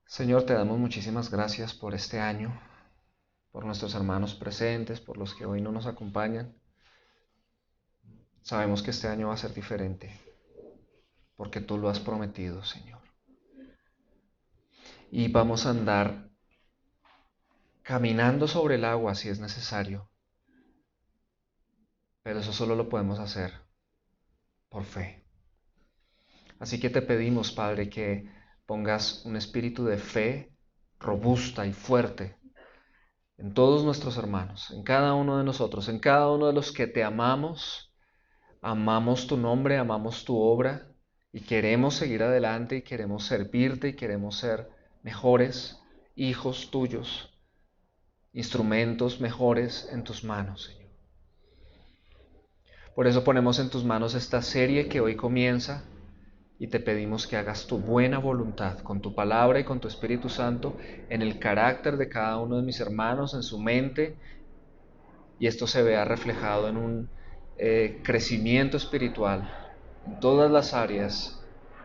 Señor, te damos muchísimas gracias por este año, por nuestros hermanos presentes, por los que hoy no nos acompañan. Sabemos que este año va a ser diferente, porque tú lo has prometido, Señor. Y vamos a andar caminando sobre el agua si es necesario, pero eso solo lo podemos hacer por fe. Así que te pedimos, Padre, que pongas un espíritu de fe robusta y fuerte en todos nuestros hermanos, en cada uno de nosotros, en cada uno de los que te amamos. Amamos tu nombre, amamos tu obra y queremos seguir adelante y queremos servirte y queremos ser mejores hijos tuyos, instrumentos mejores en tus manos, Señor. Por eso ponemos en tus manos esta serie que hoy comienza y te pedimos que hagas tu buena voluntad con tu palabra y con tu Espíritu Santo en el carácter de cada uno de mis hermanos, en su mente, y esto se vea reflejado en un crecimiento espiritual en todas las áreas,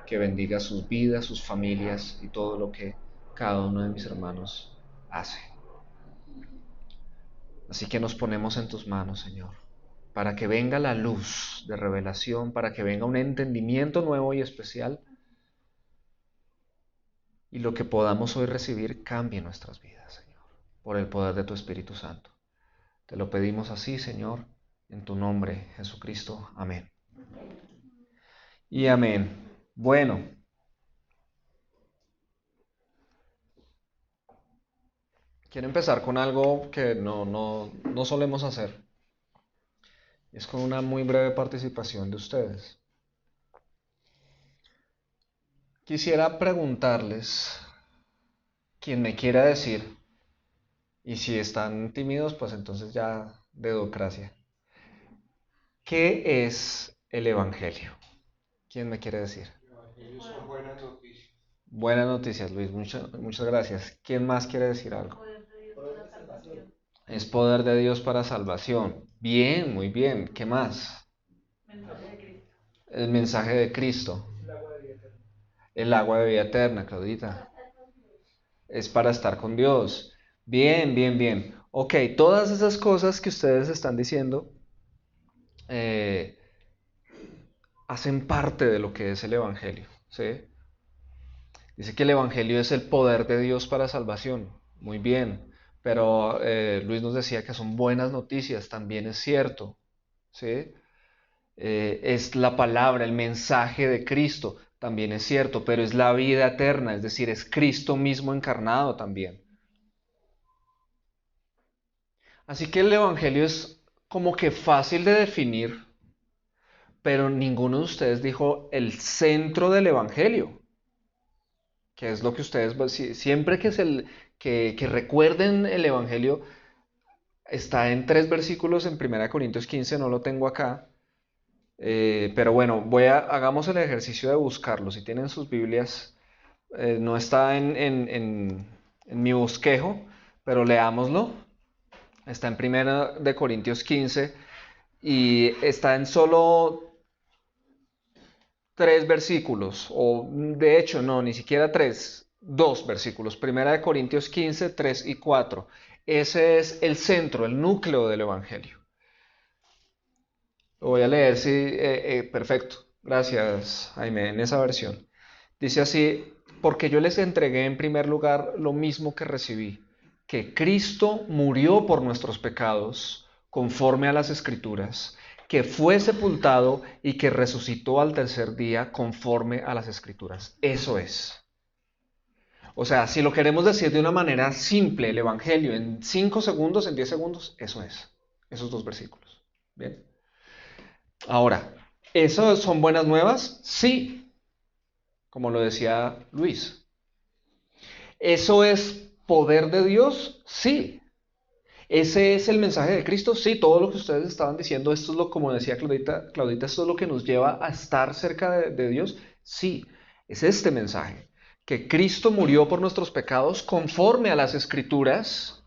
que bendiga sus vidas, sus familias y todo lo que cada uno de mis hermanos hace. Así que nos ponemos en tus manos, Señor, para que venga la luz de revelación, para que venga un entendimiento nuevo y especial, y lo que podamos hoy recibir cambie nuestras vidas, Señor, por el poder de tu Espíritu Santo. Te lo pedimos así, Señor, en tu nombre, Jesucristo. Amén. Y amén. Bueno, quiero empezar con algo que no solemos hacer. Es con una muy breve participación de ustedes. Quisiera preguntarles, quien me quiera decir, y si están tímidos, pues entonces ya dedocracia. ¿Qué es el Evangelio? ¿Quién me quiere decir? Ellos son buenas noticias. Buenas noticias, Luis. Muchas gracias. ¿Quién más quiere decir algo? Es poder de Dios para salvación. Bien, muy bien. ¿Qué más? El mensaje de Cristo. El agua de vida eterna, Claudita. Es para estar con Dios. Bien, bien, bien. Ok, todas esas cosas que ustedes están diciendo eh, hacen parte de lo que es el Evangelio, ¿sí? Dice que el Evangelio es el poder de Dios para salvación. Muy bien. Pero Luis nos decía que son buenas noticias, también es cierto, ¿sí? Es la palabra, el mensaje de Cristo, también es cierto, pero es la vida eterna, es decir, es Cristo mismo encarnado también. Así que el Evangelio es como que fácil de definir, pero ninguno de ustedes dijo el centro del Evangelio, que es lo que ustedes, siempre que recuerden el Evangelio, está en 3 versículos en 1 Corintios 15, no lo tengo acá, pero bueno, hagamos el ejercicio de buscarlo. Si tienen sus Biblias, no está en mi bosquejo, pero leámoslo. Está en 1 Corintios 15 y está en solo 3 versículos, o de hecho no, ni siquiera tres, 2 versículos. 1 Corintios 15, 3 y 4. Ese es el centro, el núcleo del Evangelio. Lo voy a leer, sí, perfecto. Gracias, Jaime, en esa versión. Dice así, porque yo les entregué en primer lugar lo mismo que recibí, que Cristo murió por nuestros pecados, conforme a las Escrituras, que fue sepultado y que resucitó al tercer día, conforme a las Escrituras. Eso es. O sea, si lo queremos decir de una manera simple, el Evangelio, en 5 segundos, en 10 segundos, eso es. Esos 2 versículos. Bien. Ahora, ¿eso son buenas nuevas? Sí, como lo decía Luis. ¿Eso es poder de Dios? Sí. ¿Ese es el mensaje de Cristo? Sí, todo lo que ustedes estaban diciendo, esto es lo, como decía Claudita, esto es lo que nos lleva a estar cerca de Dios. Sí, es este mensaje, que Cristo murió por nuestros pecados conforme a las Escrituras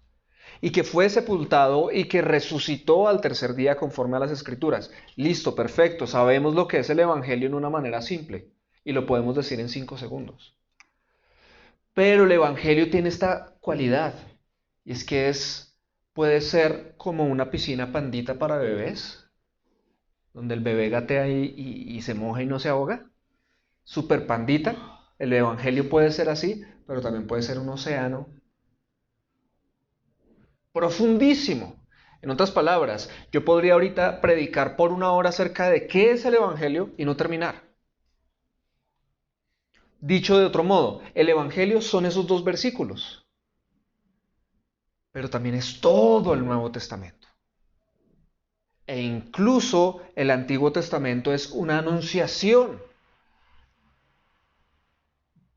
y que fue sepultado y que resucitó al tercer día conforme a las Escrituras. Listo, perfecto, sabemos lo que es el Evangelio en una manera simple y lo podemos decir en 5 segundos. Pero el Evangelio tiene esta cualidad, y es que puede ser como una piscina pandita para bebés, donde el bebé gatea y se moja y no se ahoga. Super pandita. El Evangelio puede ser así, pero también puede ser un océano profundísimo. En otras palabras, yo podría ahorita predicar por 1 hora acerca de qué es el Evangelio y no terminar. Dicho de otro modo, el Evangelio son esos 2 versículos, pero también es todo el Nuevo Testamento. E incluso el Antiguo Testamento es una anunciación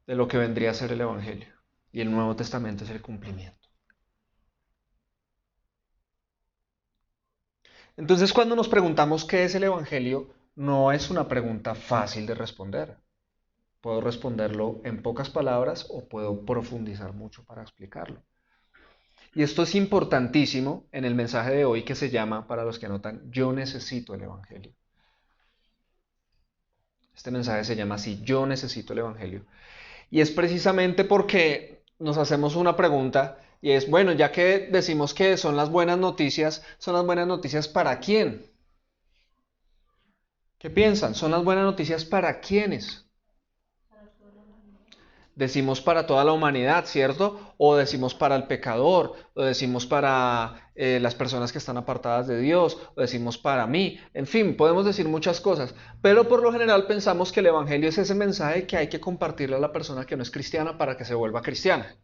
de lo que vendría a ser el Evangelio. Y el Nuevo Testamento es el cumplimiento. Entonces, cuando nos preguntamos qué es el Evangelio, no es una pregunta fácil de responder. Puedo responderlo en pocas palabras o puedo profundizar mucho para explicarlo. Y esto es importantísimo en el mensaje de hoy que se llama, para los que anotan, Yo necesito el Evangelio. Este mensaje se llama así, Yo necesito el Evangelio. Y es precisamente porque nos hacemos una pregunta y es, bueno, ya que decimos que son las buenas noticias ¿para quién? ¿Qué piensan? ¿Son las buenas noticias para quiénes? Decimos para toda la humanidad, ¿cierto? O decimos para el pecador, o decimos para las personas que están apartadas de Dios, o decimos para mí. En fin, podemos decir muchas cosas, pero por lo general pensamos que el Evangelio es ese mensaje que hay que compartirle a la persona que no es cristiana para que se vuelva cristiana.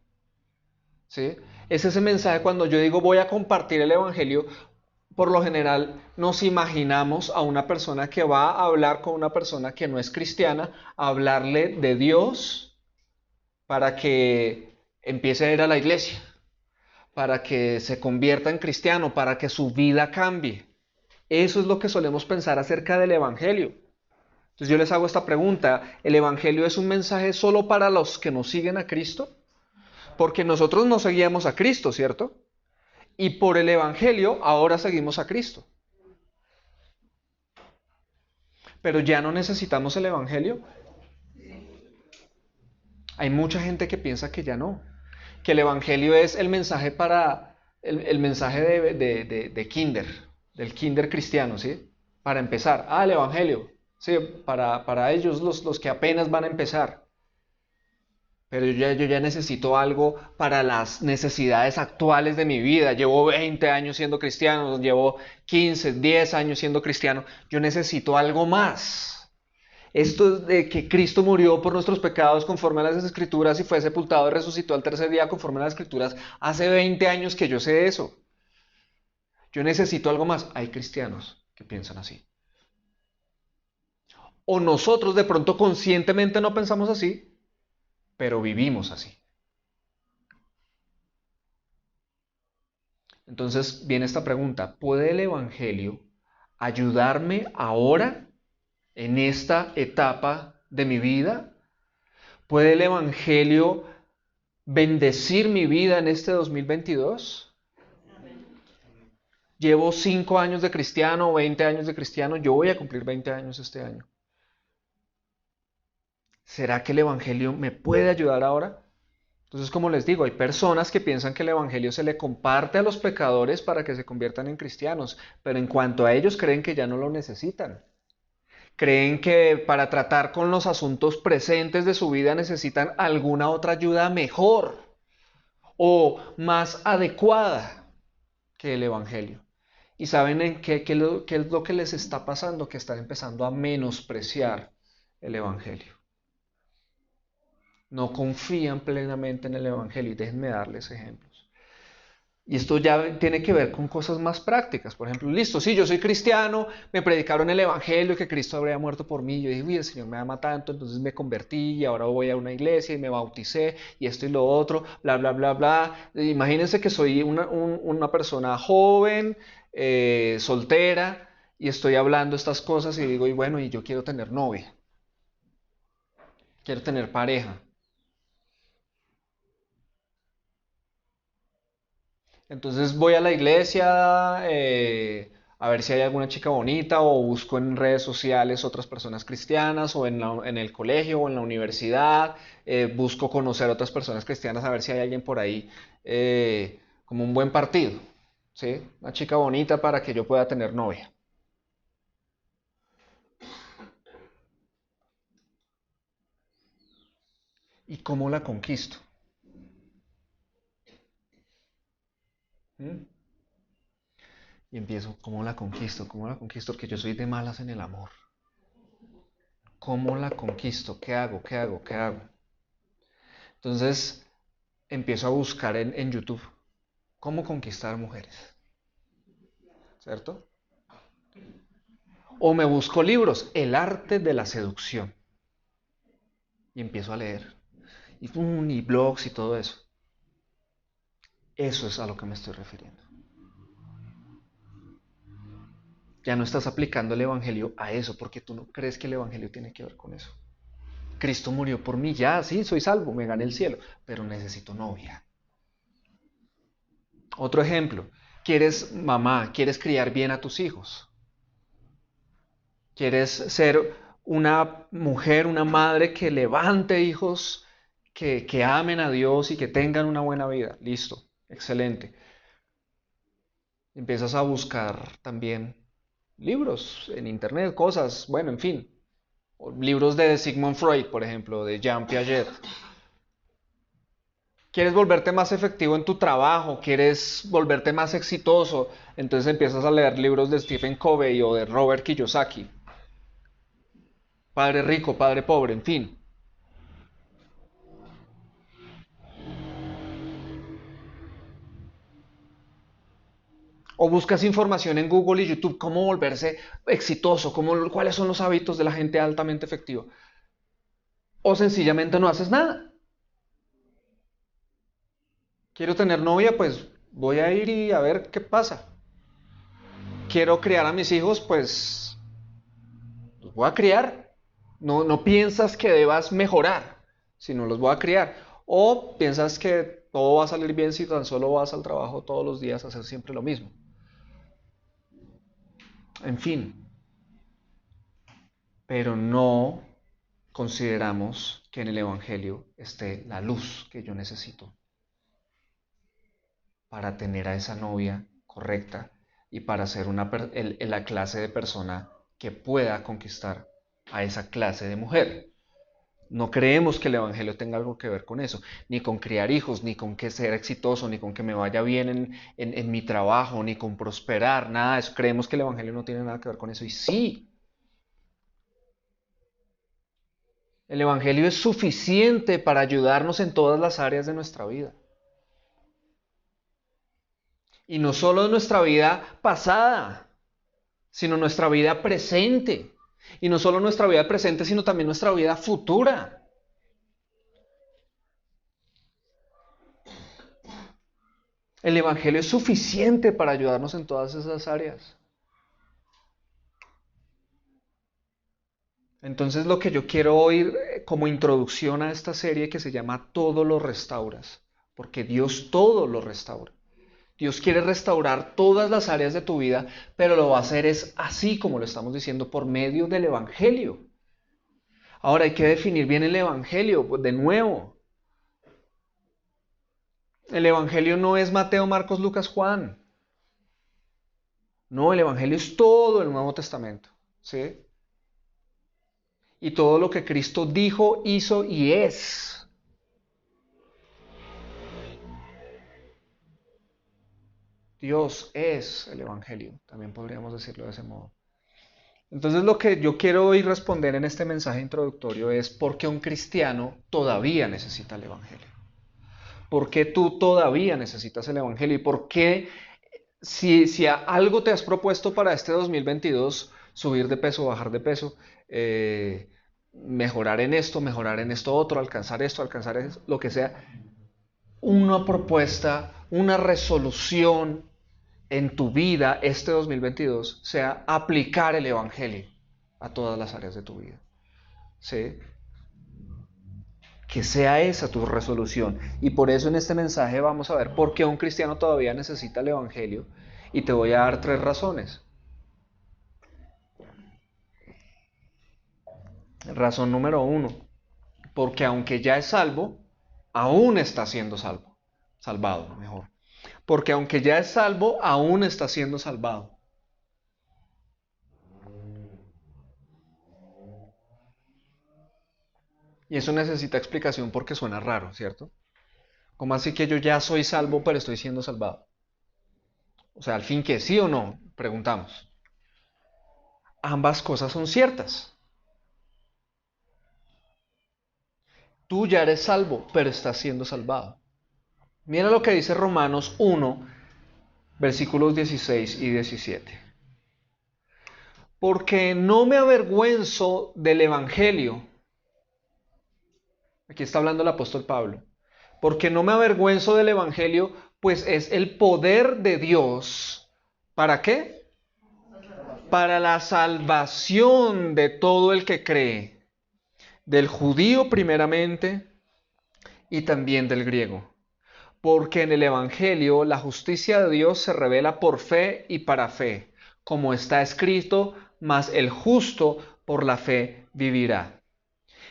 ¿Sí? Es ese mensaje cuando yo digo voy a compartir el Evangelio. Por lo general nos imaginamos a una persona que va a hablar con una persona que no es cristiana, a hablarle de Dios para que empiece a ir a la iglesia, para que se convierta en cristiano, para que su vida cambie. Eso es lo que solemos pensar acerca del Evangelio. Entonces yo les hago esta pregunta, ¿el Evangelio es un mensaje solo para los que nos siguen a Cristo? Porque nosotros no seguíamos a Cristo, ¿cierto? Y por el Evangelio ahora seguimos a Cristo. Pero ya no necesitamos el Evangelio. Hay mucha gente que piensa que ya no. Que el Evangelio es el mensaje para el mensaje de kinder, del kinder cristiano, ¿sí? Para empezar. El Evangelio, ¿sí? Para ellos los que apenas van a empezar. Pero yo ya necesito algo para las necesidades actuales de mi vida. Llevo 20 años siendo cristiano, llevo 15, 10 años siendo cristiano. Yo necesito algo más. Esto de que Cristo murió por nuestros pecados conforme a las Escrituras y fue sepultado y resucitó al tercer día conforme a las Escrituras. Hace 20 años que yo sé eso. Yo necesito algo más. Hay cristianos que piensan así. O nosotros de pronto conscientemente no pensamos así, pero vivimos así. Entonces viene esta pregunta, ¿puede el Evangelio ayudarme ahora en esta etapa de mi vida? ¿Puede el Evangelio bendecir mi vida en este 2022? Llevo 5 años de cristiano, 20 años de cristiano, yo voy a cumplir 20 años este año. ¿Será que el Evangelio me puede ayudar ahora? Entonces, como les digo, hay personas que piensan que el Evangelio se le comparte a los pecadores para que se conviertan en cristianos, pero en cuanto a ellos creen que ya no lo necesitan. Creen que para tratar con los asuntos presentes de su vida necesitan alguna otra ayuda mejor o más adecuada que el Evangelio. ¿Y saben en qué es lo que les está pasando? Que están empezando a menospreciar el Evangelio. No confían plenamente en el Evangelio. Y déjenme darles ejemplos. Y esto ya tiene que ver con cosas más prácticas. Por ejemplo, listo, sí, yo soy cristiano, me predicaron el Evangelio, que Cristo habría muerto por mí. Yo dije, uy, el Señor me ama tanto, entonces me convertí y ahora voy a una iglesia y me bauticé y esto y lo otro, bla, bla, bla, bla. Imagínense que soy una persona joven, soltera, y estoy hablando estas cosas y digo, y bueno, y yo quiero tener novia, quiero tener pareja. Entonces voy a la iglesia a ver si hay alguna chica bonita o busco en redes sociales otras personas cristianas o en el colegio o en la universidad, busco conocer otras personas cristianas a ver si hay alguien por ahí como un buen partido, ¿sí? Una chica bonita para que yo pueda tener novia. ¿Y cómo la conquisto? ¿Mm? Y empiezo, ¿cómo la conquisto? ¿Cómo la conquisto? Porque yo soy de malas en el amor. ¿Cómo la conquisto? ¿Qué hago? ¿Qué hago? ¿Qué hago? Entonces empiezo a buscar en YouTube cómo conquistar mujeres, ¿cierto? O me busco libros, El arte de la seducción, y empiezo a leer, y blogs y todo eso. Eso es a lo que me estoy refiriendo. Ya no estás aplicando el Evangelio a eso, porque tú no crees que el Evangelio tiene que ver con eso. Cristo murió por mí, ya, sí, soy salvo, me gané el cielo, pero necesito novia. Otro ejemplo, quieres mamá, quieres criar bien a tus hijos, quieres ser una mujer, una madre que levante hijos que amen a Dios y que tengan una buena vida. Listo, excelente. Empiezas a buscar también libros en internet, cosas, bueno, en fin. Libros de Sigmund Freud, por ejemplo, de Jean Piaget. Quieres volverte más efectivo en tu trabajo, quieres volverte más exitoso, entonces empiezas a leer libros de Stephen Covey o de Robert Kiyosaki. Padre rico, padre pobre, en fin. O buscas información en Google y YouTube, cómo volverse exitoso, cuáles son los hábitos de la gente altamente efectiva. O sencillamente no haces nada. Quiero tener novia, pues voy a ir y a ver qué pasa. Quiero criar a mis hijos, pues los voy a criar. No, no piensas que debas mejorar, sino los voy a criar. O piensas que todo va a salir bien si tan solo vas al trabajo todos los días a hacer siempre lo mismo. En fin, pero no consideramos que en el Evangelio esté la luz que yo necesito para tener a esa novia correcta y para ser la clase de persona que pueda conquistar a esa clase de mujer. No creemos que el Evangelio tenga algo que ver con eso, ni con criar hijos, ni con que ser exitoso, ni con que me vaya bien en mi trabajo, ni con prosperar, nada de eso. Creemos que el Evangelio no tiene nada que ver con eso. Y sí, el Evangelio es suficiente para ayudarnos en todas las áreas de nuestra vida. Y no solo en nuestra vida pasada, sino nuestra vida presente. Y no solo nuestra vida presente, sino también nuestra vida futura. El Evangelio es suficiente para ayudarnos en todas esas áreas. Entonces lo que yo quiero oír como introducción a esta serie que se llama Todo lo restauras, porque Dios todo lo restaura. Dios quiere restaurar todas las áreas de tu vida, pero lo va a hacer es así como lo estamos diciendo, por medio del Evangelio. Ahora hay que definir bien el Evangelio, pues de nuevo. El Evangelio no es Mateo, Marcos, Lucas, Juan. No, el Evangelio es todo el Nuevo Testamento, ¿sí? Y todo lo que Cristo dijo, hizo y es. Dios es el Evangelio, también podríamos decirlo de ese modo. Entonces lo que yo quiero hoy responder en este mensaje introductorio es ¿por qué un cristiano todavía necesita el Evangelio? ¿Por qué tú todavía necesitas el Evangelio? ¿Y por qué si algo te has propuesto para este 2022, subir de peso, bajar de peso, mejorar en esto otro, alcanzar esto, alcanzar eso, lo que sea, una propuesta, una resolución en tu vida este 2022 sea aplicar el Evangelio a todas las áreas de tu vida? ¿Sí? Que sea esa tu resolución. Y por eso en este mensaje vamos a ver por qué un cristiano todavía necesita el Evangelio. Y te voy a dar 3 razones. Razón número 1, porque aunque ya es salvo, aún está siendo salvo. Salvado, mejor. Porque aunque ya es salvo, aún está siendo salvado. Y eso necesita explicación porque suena raro, ¿cierto? ¿Cómo así que yo ya soy salvo, pero estoy siendo salvado? O sea, al fin que sí o no, preguntamos. Ambas cosas son ciertas. Tú ya eres salvo, pero estás siendo salvado. Mira lo que dice Romanos 1, versículos 16 y 17. Porque no me avergüenzo del Evangelio. Aquí está hablando el apóstol Pablo. Porque no me avergüenzo del Evangelio, pues es el poder de Dios. ¿Para qué? Para la salvación de todo el que cree. Del judío primeramente y también del griego. Porque en el Evangelio la justicia de Dios se revela por fe y para fe, como está escrito, mas el justo por la fe vivirá.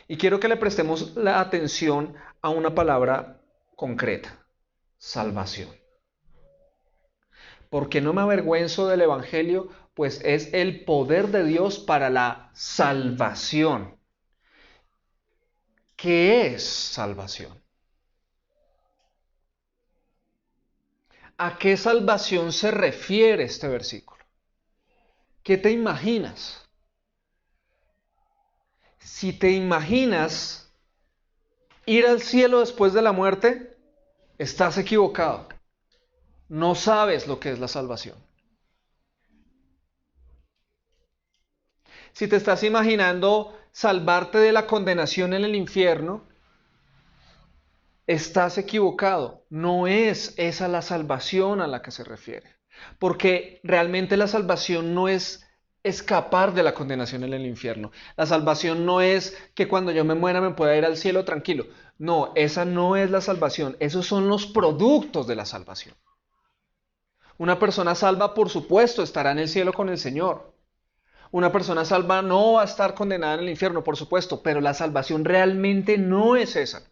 Y quiero que le prestemos la atención a una palabra concreta: salvación. Porque no me avergüenzo del Evangelio, pues es el poder de Dios para la salvación. ¿Qué es salvación? ¿A qué salvación se refiere este versículo? ¿Qué te imaginas? Si te imaginas ir al cielo después de la muerte, estás equivocado. No sabes lo que es la salvación. Si te estás imaginando salvarte de la condenación en el infierno, estás equivocado. No es esa la salvación a la que se refiere. Porque realmente la salvación no es escapar de la condenación en el infierno. La salvación no es que cuando yo me muera me pueda ir al cielo tranquilo. No, esa no es la salvación. Esos son los productos de la salvación. Una persona salva, por supuesto, estará en el cielo con el Señor. Una persona salva no va a estar condenada en el infierno, por supuesto, pero la salvación realmente no es esa.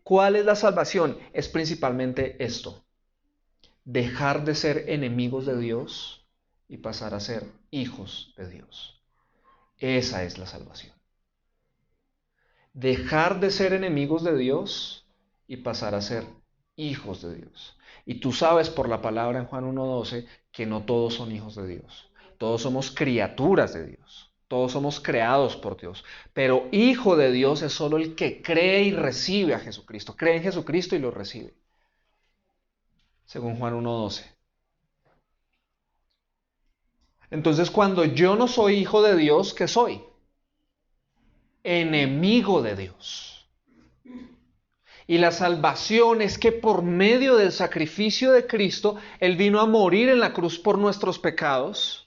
¿Cuál es la salvación? Es principalmente esto: dejar de ser enemigos de Dios y pasar a ser hijos de Dios. Esa es la salvación. Dejar de ser enemigos de Dios y pasar a ser hijos de Dios. Y tú sabes por la palabra en Juan 1:12 que no todos son hijos de Dios. Todos somos criaturas de Dios. Todos somos creados por Dios. Pero hijo de Dios es solo el que cree y recibe a Jesucristo. Cree en Jesucristo y lo recibe. Según Juan 1:12. Entonces, cuando yo no soy hijo de Dios, ¿qué soy? Enemigo de Dios. Y la salvación es que por medio del sacrificio de Cristo, Él vino a morir en la cruz por nuestros pecados,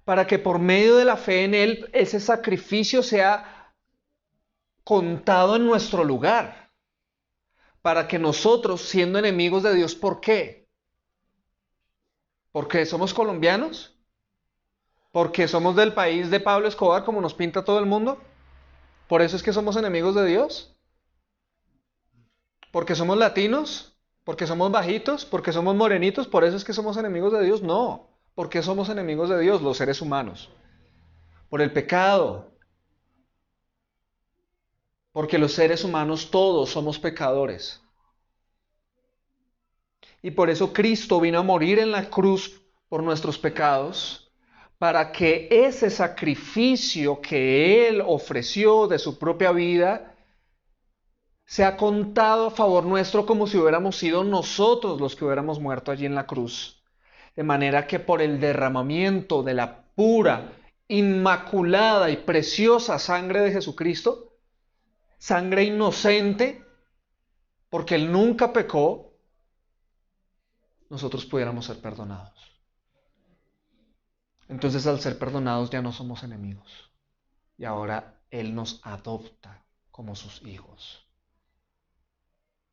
para que por medio de la fe en Él, ese sacrificio sea contado en nuestro lugar. Para que nosotros, siendo enemigos de Dios, ¿por qué? ¿Porque somos colombianos? ¿Porque somos del país de Pablo Escobar, como nos pinta todo el mundo? ¿Por eso es que somos enemigos de Dios? ¿Porque somos latinos? ¿Porque somos bajitos? ¿Porque somos morenitos? ¿Por eso es que somos enemigos de Dios? No. ¿Por qué somos enemigos de Dios, los seres humanos? Por el pecado. Porque los seres humanos todos somos pecadores. Y por eso Cristo vino a morir en la cruz por nuestros pecados, para que ese sacrificio que Él ofreció de su propia vida sea contado a favor nuestro, como si hubiéramos sido nosotros los que hubiéramos muerto allí en la cruz. De manera que por el derramamiento de la pura, inmaculada y preciosa sangre de Jesucristo, sangre inocente, porque Él nunca pecó, nosotros pudiéramos ser perdonados. Entonces, al ser perdonados ya no somos enemigos. Y ahora Él nos adopta como sus hijos.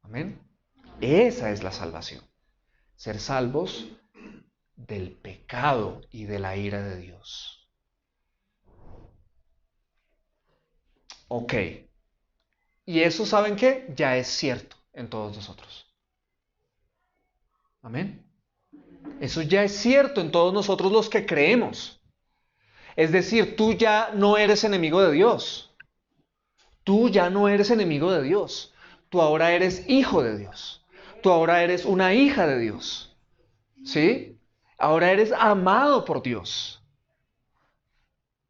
Amén. Esa es la salvación. Ser salvos del pecado y de la ira de Dios. Ok. Y eso, ¿saben qué? Ya es cierto en todos nosotros. Amén. Eso ya es cierto en todos nosotros los que creemos. Es decir, tú ya no eres enemigo de Dios. Tú ya no eres enemigo de Dios. Tú ahora eres hijo de Dios. Tú ahora eres una hija de Dios. ¿Sí? Ahora eres amado por Dios.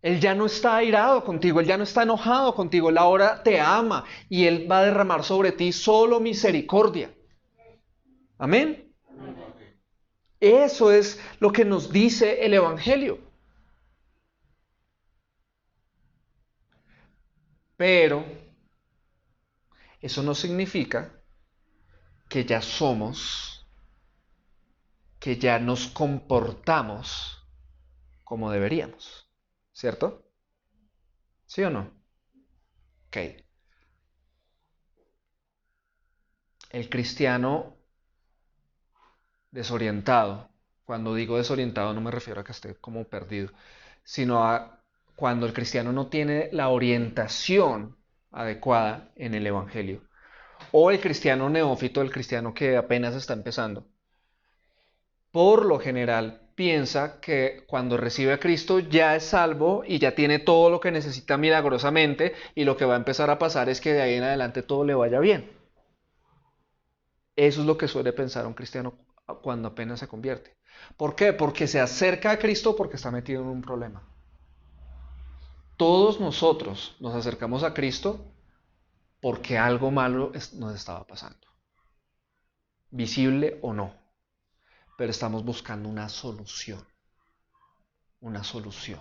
Él ya no está airado contigo, Él ya no está enojado contigo, Él ahora te ama y Él va a derramar sobre ti solo misericordia. Amén. Eso es lo que nos dice el Evangelio. Pero eso no significa que ya somos, que ya nos comportamos como deberíamos. ¿Cierto? ¿Sí o no? Ok. El cristiano desorientado, cuando digo desorientado no me refiero a que esté como perdido, sino a cuando el cristiano no tiene la orientación adecuada en el Evangelio. O el cristiano neófito, el cristiano que apenas está empezando, por lo general piensa que cuando recibe a Cristo ya es salvo y ya tiene todo lo que necesita milagrosamente y lo que va a empezar a pasar es que de ahí en adelante todo le vaya bien. Eso es lo que suele pensar un cristiano cuando apenas se convierte. ¿Por qué? Porque se acerca a Cristo porque está metido en un problema. Todos nosotros nos acercamos a Cristo porque algo malo nos estaba pasando, visible o no, pero estamos buscando una solución, una solución.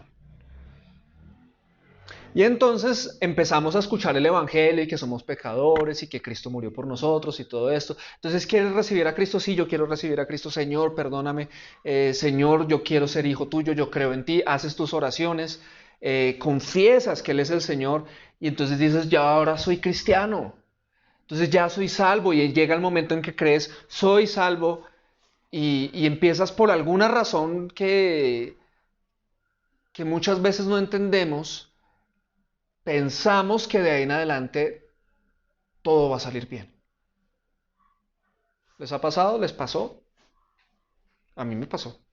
Y entonces empezamos a escuchar el Evangelio y que somos pecadores y que Cristo murió por nosotros y todo esto. Entonces, ¿quieres recibir a Cristo? Sí, yo quiero recibir a Cristo. Señor, perdóname. Señor, yo quiero ser hijo tuyo, yo creo en ti. Haces tus oraciones, confiesas que Él es el Señor y entonces dices, ya ahora soy cristiano. Entonces ya soy salvo y llega el momento en que crees, soy salvo y empiezas por alguna razón que muchas veces no entendemos. Pensamos que de ahí en adelante todo va a salir bien. ¿Les ha pasado? ¿Les pasó? A mí me pasó.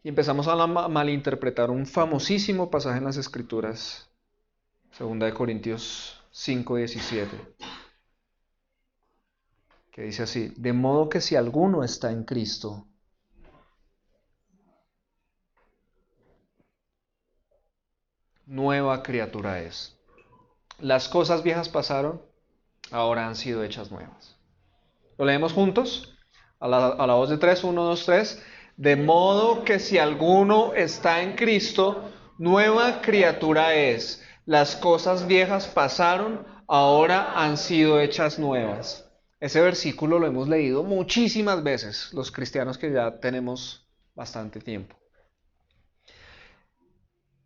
Y empezamos a malinterpretar un famosísimo pasaje en las Escrituras, 2 Corintios 5:17, que dice así, de modo que si alguno está en Cristo, nueva criatura es. Las cosas viejas pasaron, ahora han sido hechas nuevas. ¿Lo leemos juntos? A la voz de tres, 1, 2, 3. De modo que si alguno está en Cristo, nueva criatura es. Las cosas viejas pasaron, ahora han sido hechas nuevas. Ese versículo lo hemos leído muchísimas veces, los cristianos que ya tenemos bastante tiempo.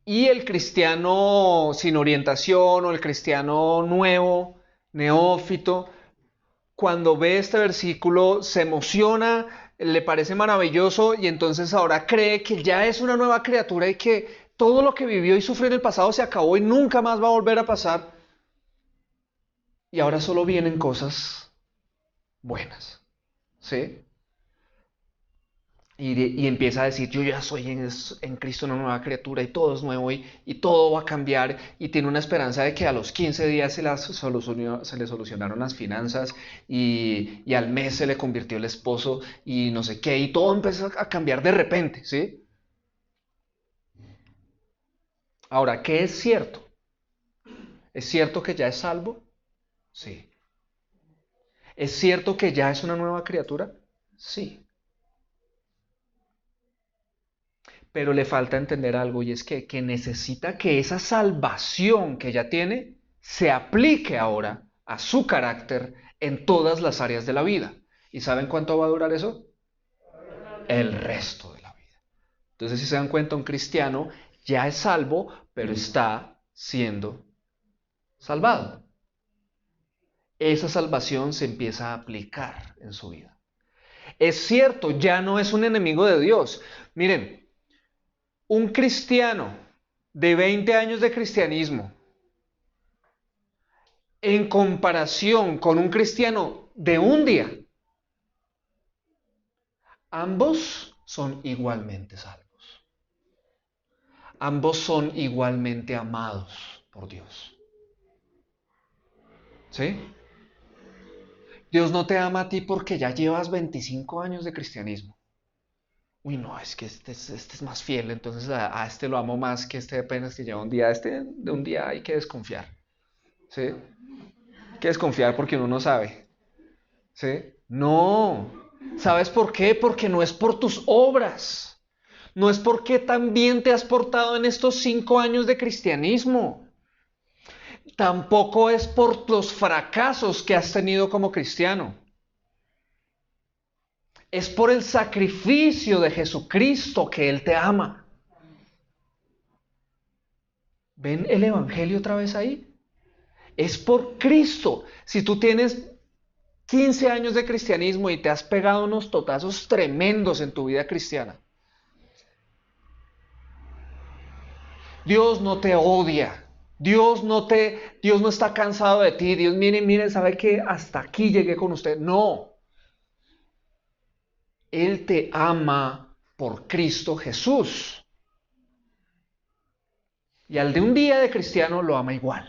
Y el cristiano sin orientación o el cristiano nuevo, neófito, cuando ve este versículo se emociona, le parece maravilloso y entonces ahora cree que ya es una nueva criatura y que todo lo que vivió y sufrió en el pasado se acabó y nunca más va a volver a pasar. Y ahora solo vienen cosas buenas, ¿sí? Y empieza a decir, yo ya soy en Cristo una nueva criatura y todo es nuevo y todo va a cambiar y tiene una esperanza de que a los 15 días se le solucionaron las finanzas y al mes se le convirtió el esposo y no sé qué y todo empezó a cambiar de repente, ¿sí? Ahora, ¿qué es cierto? ¿Es cierto que ya es salvo? Sí. ¿Es cierto que ya es una nueva criatura? Sí. Pero le falta entender algo y es que necesita que esa salvación que ella tiene se aplique ahora a su carácter en todas las áreas de la vida. ¿Y saben cuánto va a durar eso? El resto de la vida. Entonces, si se dan cuenta, un cristiano ya es salvo, pero está siendo salvado. Esa salvación se empieza a aplicar en su vida. Es cierto, ya no es un enemigo de Dios. Miren, Un cristiano de 20 años de cristianismo en comparación con un cristiano de un día, ambos son igualmente salvos. Ambos son igualmente amados por Dios. ¿Sí? Dios no te ama a ti porque ya llevas 25 años de cristianismo. Uy, no, es que este es más fiel, entonces a este lo amo más que este apenas que lleva un día. Este de un día hay que desconfiar. ¿Sí? Hay que desconfiar porque uno no sabe. ¿Sí? No. ¿Sabes por qué? Porque no es por tus obras. No es porque tan bien te has portado en estos 5 años de cristianismo. Tampoco es por los fracasos que has tenido como cristiano. Es por el sacrificio de Jesucristo que Él te ama. ¿Ven el Evangelio otra vez ahí? Es por Cristo. Si tú tienes 15 años de cristianismo y te has pegado unos totazos tremendos en tu vida cristiana, Dios no te odia. Dios no está cansado de ti. Dios, mire, sabe que hasta aquí llegué con usted. No. Él te ama por Cristo Jesús. Y al de un día de cristiano lo ama igual.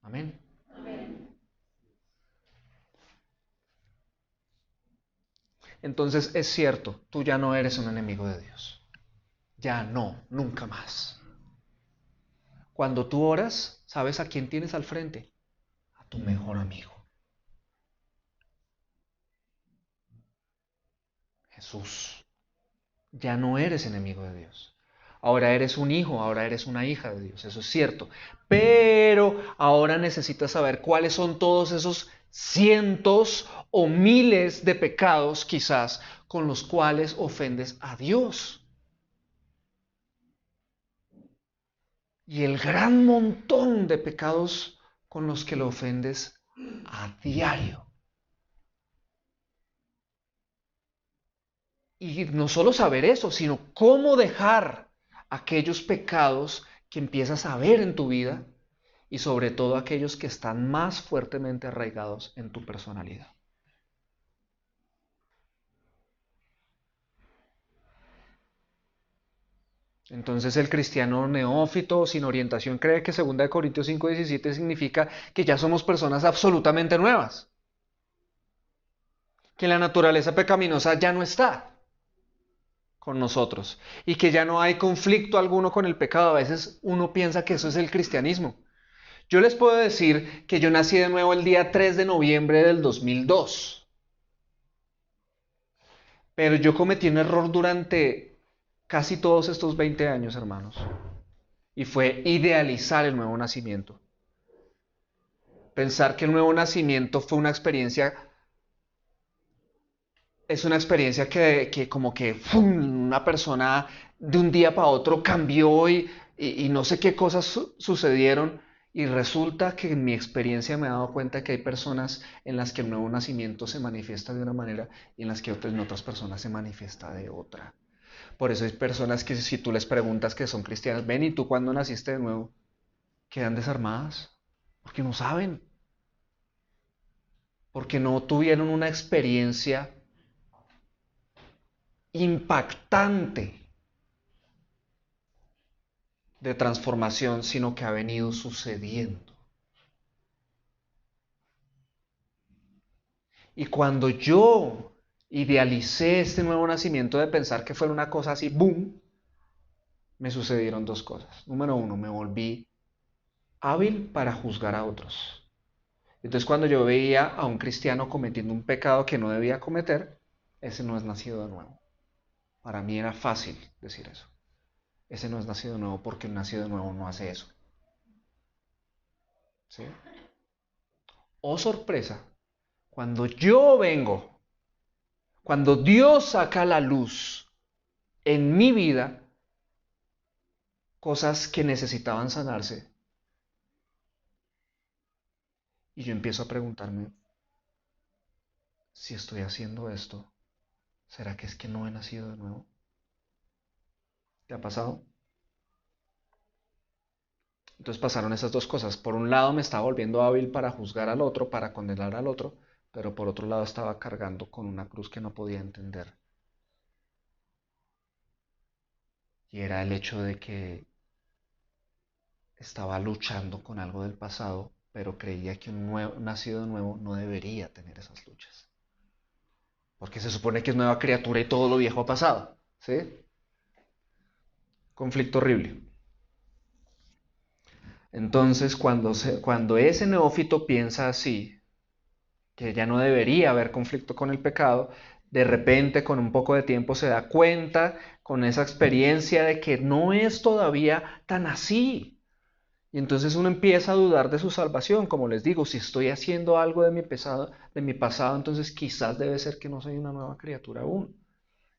Amén. Entonces es cierto, tú ya no eres un enemigo de Dios. Ya no, nunca más. Cuando tú oras, ¿sabes a quién tienes al frente? A tu mejor amigo, Jesús. Ya no eres enemigo de Dios. Ahora eres un hijo, ahora eres una hija de Dios, eso es cierto. Pero ahora necesitas saber cuáles son todos esos cientos o miles de pecados quizás con los cuales ofendes a Dios. Y el gran montón de pecados con los que lo ofendes a diario. Y no solo saber eso, sino cómo dejar aquellos pecados que empiezas a ver en tu vida y sobre todo aquellos que están más fuertemente arraigados en tu personalidad. Entonces el cristiano neófito sin orientación cree que 2 Corintios 5:17 significa que ya somos personas absolutamente nuevas, que la naturaleza pecaminosa ya no está con nosotros y que ya no hay conflicto alguno con el pecado. A veces uno piensa que eso es el cristianismo. Yo les puedo decir que yo nací de nuevo el día 3 de noviembre del 2002, pero yo cometí un error durante casi todos estos 20 años, hermanos, y fue idealizar el nuevo nacimiento. Pensar que el nuevo nacimiento fue una experiencia, es una experiencia que como que ¡fum!, una persona de un día para otro cambió y no sé qué cosas sucedieron. Y resulta que en mi experiencia me he dado cuenta que hay personas en las que el nuevo nacimiento se manifiesta de una manera y en las que en otras personas se manifiesta de otra. Por eso hay personas que si tú les preguntas que son cristianas, ven, ¿y tú cuándo naciste de nuevo? Quedan desarmadas porque no saben, porque no tuvieron una experiencia impactante de transformación, sino que ha venido sucediendo. Y cuando yo idealicé este nuevo nacimiento de pensar que fuera una cosa así, ¡boom!, me sucedieron dos cosas. Número uno, me volví hábil para juzgar a otros. Entonces cuando yo veía a un cristiano cometiendo un pecado que no debía cometer, ese no es nacido de nuevo. Para mí era fácil decir eso. Ese no es nacido de nuevo porque un nacido de nuevo no hace eso. ¿Sí? Oh sorpresa, cuando yo vengo, cuando Dios saca a la luz en mi vida cosas que necesitaban sanarse, y yo empiezo a preguntarme si estoy haciendo esto ¿Será que es que no he nacido de nuevo? ¿Te ha pasado? Entonces pasaron esas dos cosas. Por un lado me estaba volviendo hábil para juzgar al otro, para condenar al otro, pero por otro lado estaba cargando con una cruz que no podía entender. Y era el hecho de que estaba luchando con algo del pasado, pero creía que un nacido de nuevo no debería tener esas luchas. Porque se supone que es nueva criatura y todo lo viejo ha pasado. ¿Sí? Conflicto horrible. Entonces, cuando ese neófito piensa así, que ya no debería haber conflicto con el pecado, de repente, con un poco de tiempo, se da cuenta con esa experiencia de que no es todavía tan así. Y entonces uno empieza a dudar de su salvación. Como les digo, si estoy haciendo algo de mi pasado, entonces quizás debe ser que no soy una nueva criatura aún.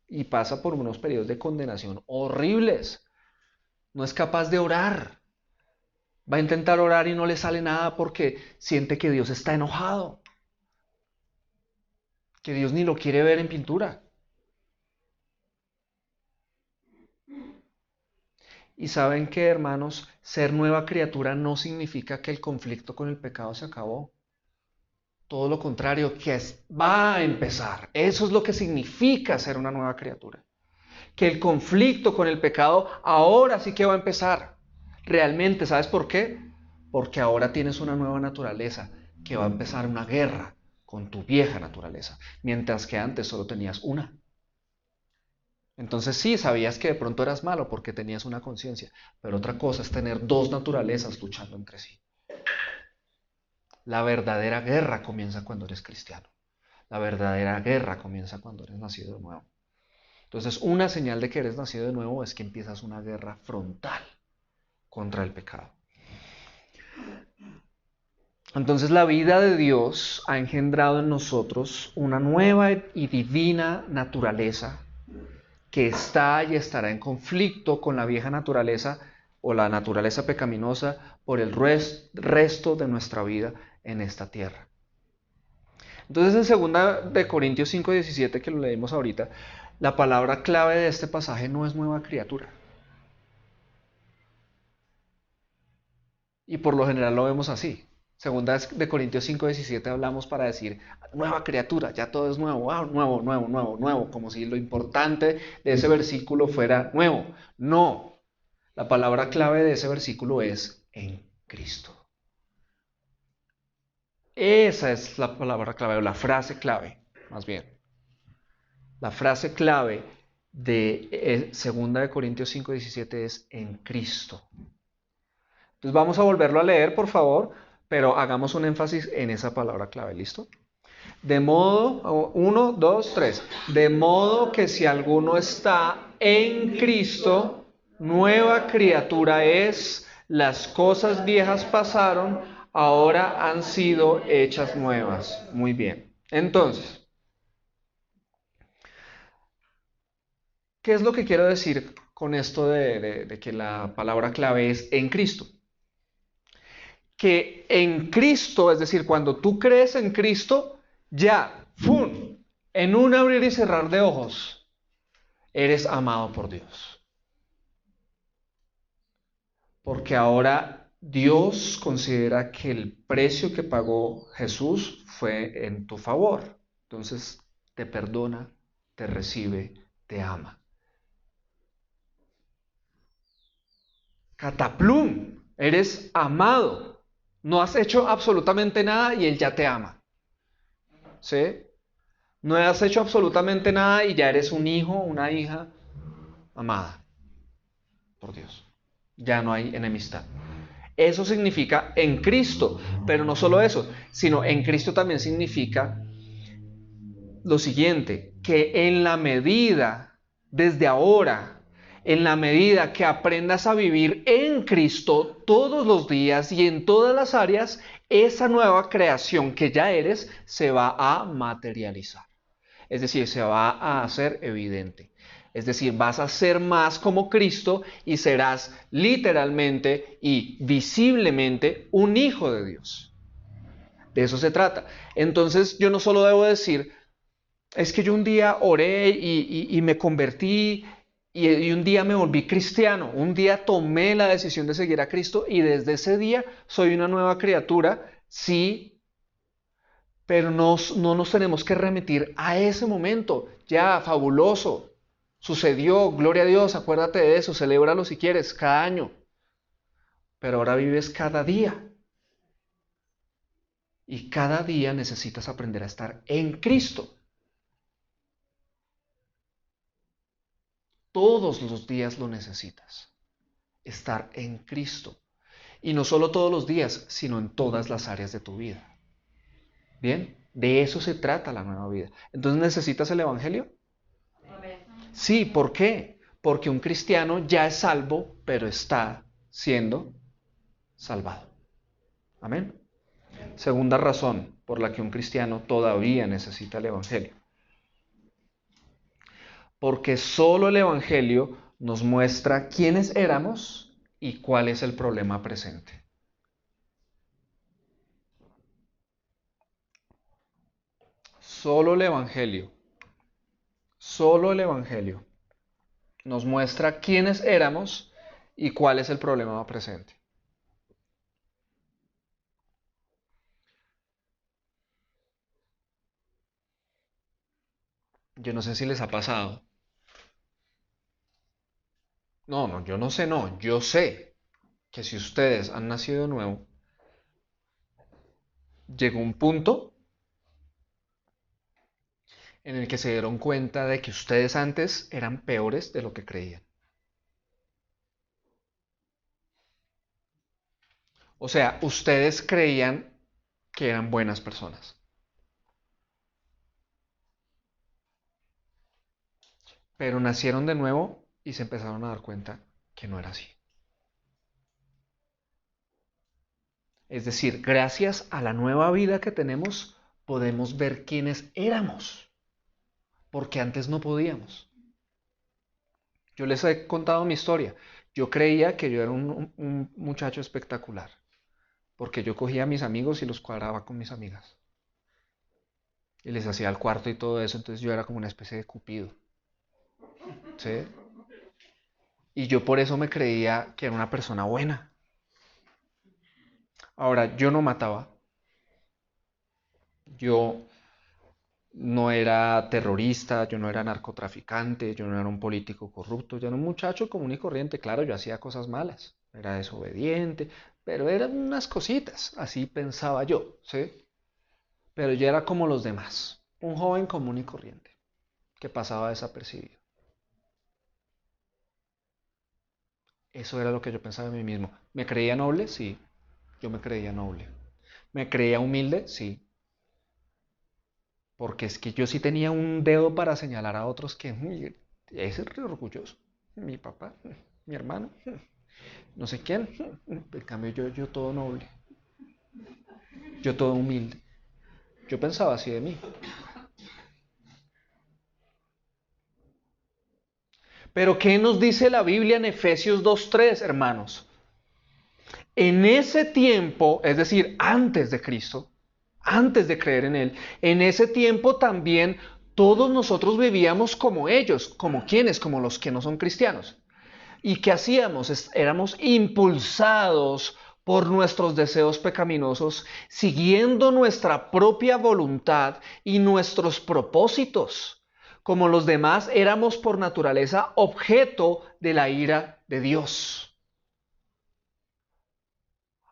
Y pasa por unos periodos de condenación horribles. No es capaz de orar. Va a intentar orar y no le sale nada porque siente que Dios está enojado. Que Dios ni lo quiere ver en pintura. Y saben que, hermanos, ser nueva criatura no significa que el conflicto con el pecado se acabó. Todo lo contrario, va a empezar. Eso es lo que significa ser una nueva criatura. Que el conflicto con el pecado ahora sí que va a empezar. Realmente, ¿sabes por qué? Porque ahora tienes una nueva naturaleza, que va a empezar una guerra con tu vieja naturaleza, mientras que antes solo tenías una. Entonces sí, sabías que de pronto eras malo porque tenías una conciencia, pero otra cosa es tener dos naturalezas luchando entre sí. La verdadera guerra comienza cuando eres cristiano. La verdadera guerra comienza cuando eres nacido de nuevo. Entonces, una señal de que eres nacido de nuevo es que empiezas una guerra frontal contra el pecado. Entonces, la vida de Dios ha engendrado en nosotros una nueva y divina naturaleza que está y estará en conflicto con la vieja naturaleza o la naturaleza pecaminosa por el resto de nuestra vida en esta tierra. Entonces en 2 de Corintios 5:17, que lo leímos ahorita, la palabra clave de este pasaje no es nueva criatura. Y por lo general lo vemos así. 2 de Corintios 5:17 hablamos para decir nueva criatura, ya todo es nuevo, nuevo, nuevo, nuevo, nuevo, como si lo importante de ese versículo fuera nuevo. No, la palabra clave de ese versículo es en Cristo. Esa es la palabra clave, o la frase clave, más bien. La frase clave de 2 de Corintios 5:17 es en Cristo. Entonces vamos a volverlo a leer, por favor, pero hagamos un énfasis en esa palabra clave, ¿listo? De modo, 1, 2, 3. De modo que si alguno está en Cristo, nueva criatura es, las cosas viejas pasaron, ahora han sido hechas nuevas. Muy bien. Entonces, ¿qué es lo que quiero decir con esto de que la palabra clave es en Cristo? Que en Cristo, es decir, cuando tú crees en Cristo, ya, ¡fum!, en un abrir y cerrar de ojos, eres amado por Dios. Porque ahora Dios considera que el precio que pagó Jesús fue en tu favor. Entonces te perdona, te recibe, te ama. Cataplum, eres amado. No has hecho absolutamente nada y Él ya te ama. ¿Sí? No has hecho absolutamente nada y ya eres un hijo, una hija amada por Dios. Ya no hay enemistad. Eso significa en Cristo, pero no solo eso, sino en Cristo también significa lo siguiente, que en la medida, desde ahora, en la medida que aprendas a vivir en Cristo todos los días y en todas las áreas, esa nueva creación que ya eres se va a materializar. Es decir, se va a hacer evidente. Es decir, vas a ser más como Cristo y serás literalmente y visiblemente un hijo de Dios. De eso se trata. Entonces, yo no solo debo decir, es que yo un día oré y me convertí y un día me volví cristiano, un día tomé la decisión de seguir a Cristo y desde ese día soy una nueva criatura, sí, pero no nos tenemos que remitir a ese momento. Ya, fabuloso, sucedió, gloria a Dios, acuérdate de eso, celébralo si quieres, cada año, pero ahora vives cada día. Y cada día necesitas aprender a estar en Cristo. Todos los días lo necesitas. Estar en Cristo. Y no solo todos los días, sino en todas las áreas de tu vida. ¿Bien? De eso se trata la nueva vida. Entonces, ¿necesitas el Evangelio? Sí, ¿por qué? Porque un cristiano ya es salvo, pero está siendo salvado. Amén. Segunda razón por la que un cristiano todavía necesita el Evangelio. Porque solo el Evangelio nos muestra quiénes éramos y cuál es el problema presente. Solo el Evangelio nos muestra quiénes éramos y cuál es el problema presente. Yo no sé si les ha pasado. No, yo no sé, no. Yo sé que si ustedes han nacido de nuevo, llegó un punto en el que se dieron cuenta de que ustedes antes eran peores de lo que creían. O sea, ustedes creían que eran buenas personas. Pero nacieron de nuevo y se empezaron a dar cuenta que no era así. Es decir, gracias a la nueva vida que tenemos, podemos ver quiénes éramos, porque antes no podíamos. Yo les he contado mi historia. Yo creía que yo era un muchacho espectacular, porque yo cogía a mis amigos y los cuadraba con mis amigas. Y les hacía el cuarto y todo eso, entonces yo era como una especie de cupido. ¿Sí? Y yo por eso me creía que era una persona buena. Ahora, yo no mataba. Yo no era terrorista, yo no era narcotraficante, yo no era un político corrupto, yo era un muchacho común y corriente. Claro, yo hacía cosas malas, era desobediente, pero eran unas cositas, así pensaba yo, ¿sí? Pero yo era como los demás, un joven común y corriente, que pasaba desapercibido. Eso era lo que yo pensaba de mí mismo. ¿Me creía noble? Sí, yo me creía noble. ¿Me creía humilde? Sí, porque es que yo sí tenía un dedo para señalar a otros que ese es re orgulloso. Mi papá, mi hermano, no sé quién. En cambio yo todo noble, yo todo humilde. Yo pensaba así de mí. Pero ¿qué nos dice la Biblia en Efesios 2:3, hermanos? En ese tiempo, es decir, antes de Cristo, antes de creer en Él, en ese tiempo también todos nosotros vivíamos como ellos, como quienes, como los que no son cristianos. ¿Y qué hacíamos? Éramos impulsados por nuestros deseos pecaminosos, siguiendo nuestra propia voluntad y nuestros propósitos. Como los demás, éramos por naturaleza objeto de la ira de Dios.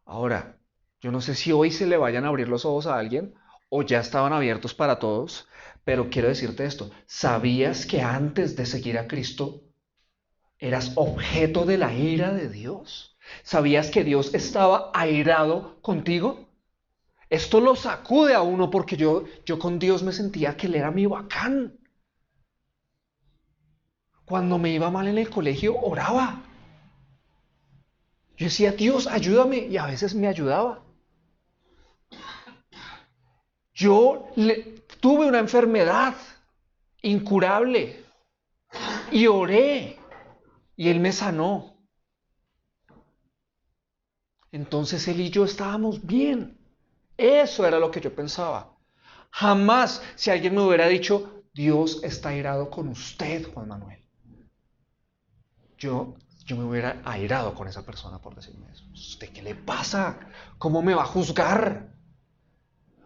Ahora, yo no sé si hoy se le vayan a abrir los ojos a alguien o ya estaban abiertos para todos, pero quiero decirte esto, ¿sabías que antes de seguir a Cristo eras objeto de la ira de Dios? ¿Sabías que Dios estaba airado contigo? Esto lo sacude a uno porque yo con Dios me sentía que Él era mi bacán. Cuando me iba mal en el colegio, oraba. Yo decía, Dios, ayúdame, y a veces me ayudaba. Tuve una enfermedad incurable y oré y Él me sanó. Entonces Él y yo estábamos bien. Eso era lo que yo pensaba. Jamás, si alguien me hubiera dicho, Dios está airado con usted, Juan Manuel. Yo me hubiera airado con esa persona por decirme eso. ¿Usted qué le pasa? ¿Cómo me va a juzgar?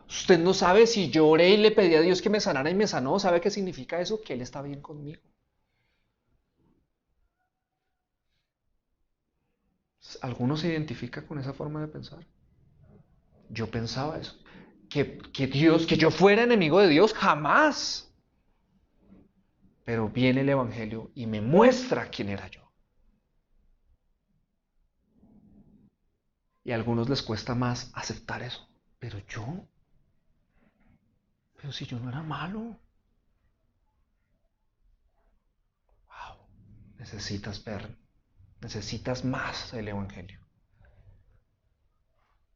Usted no sabe si yo oré y le pedí a Dios que me sanara y me sanó. ¿Sabe qué significa eso? Que Él está bien conmigo. ¿Alguno se identifica con esa forma de pensar? Yo pensaba eso. Que Dios, que yo fuera enemigo de Dios, jamás. Pero viene el Evangelio y me muestra quién era yo. Y a algunos les cuesta más aceptar eso. Pero si yo no era malo. Wow. Necesitas más el Evangelio.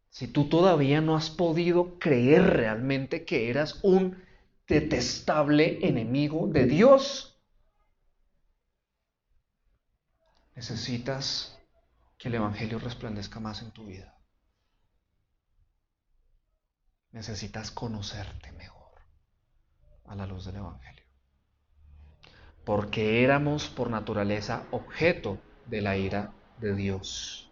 Si tú todavía no has podido creer realmente que eras un detestable enemigo de Dios, necesitas que el Evangelio resplandezca más en tu vida. Necesitas conocerte mejor a la luz del Evangelio. Porque éramos por naturaleza objeto de la ira de Dios.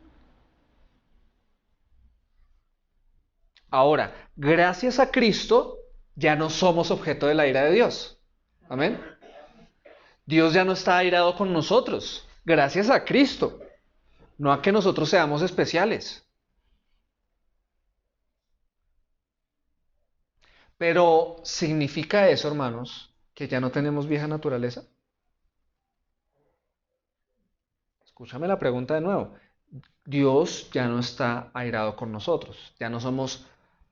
Ahora, gracias a Cristo, ya no somos objeto de la ira de Dios. Amén. Dios ya no está airado con nosotros, gracias a Cristo, no a que nosotros seamos especiales. Pero, ¿significa eso, hermanos, que ya no tenemos vieja naturaleza? Escúchame la pregunta de nuevo. Dios ya no está airado con nosotros, ya no somos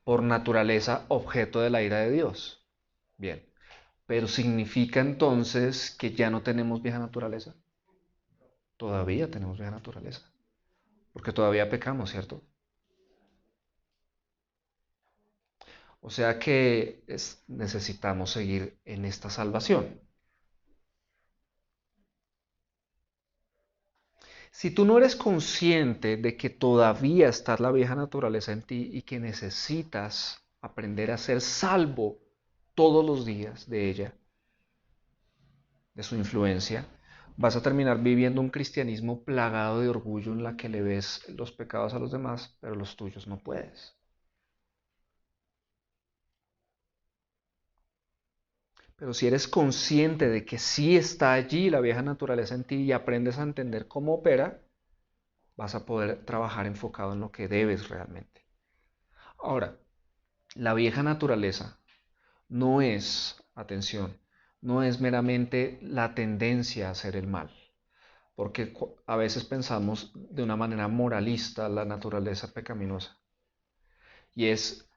por naturaleza objeto de la ira de Dios. Bien, pero ¿significa entonces que ya no tenemos vieja naturaleza? Todavía tenemos vieja naturaleza, porque todavía pecamos, ¿cierto? O sea que necesitamos seguir en esta salvación. Si tú no eres consciente de que todavía está la vieja naturaleza en ti y que necesitas aprender a ser salvo todos los días de ella, de su influencia, vas a terminar viviendo un cristianismo plagado de orgullo en la que le ves los pecados a los demás, pero los tuyos no puedes. Pero si eres consciente de que sí está allí la vieja naturaleza en ti y aprendes a entender cómo opera, vas a poder trabajar enfocado en lo que debes realmente. Ahora, la vieja naturaleza no es, atención, no es meramente la tendencia a hacer el mal, porque a veces pensamos de una manera moralista la naturaleza pecaminosa. Y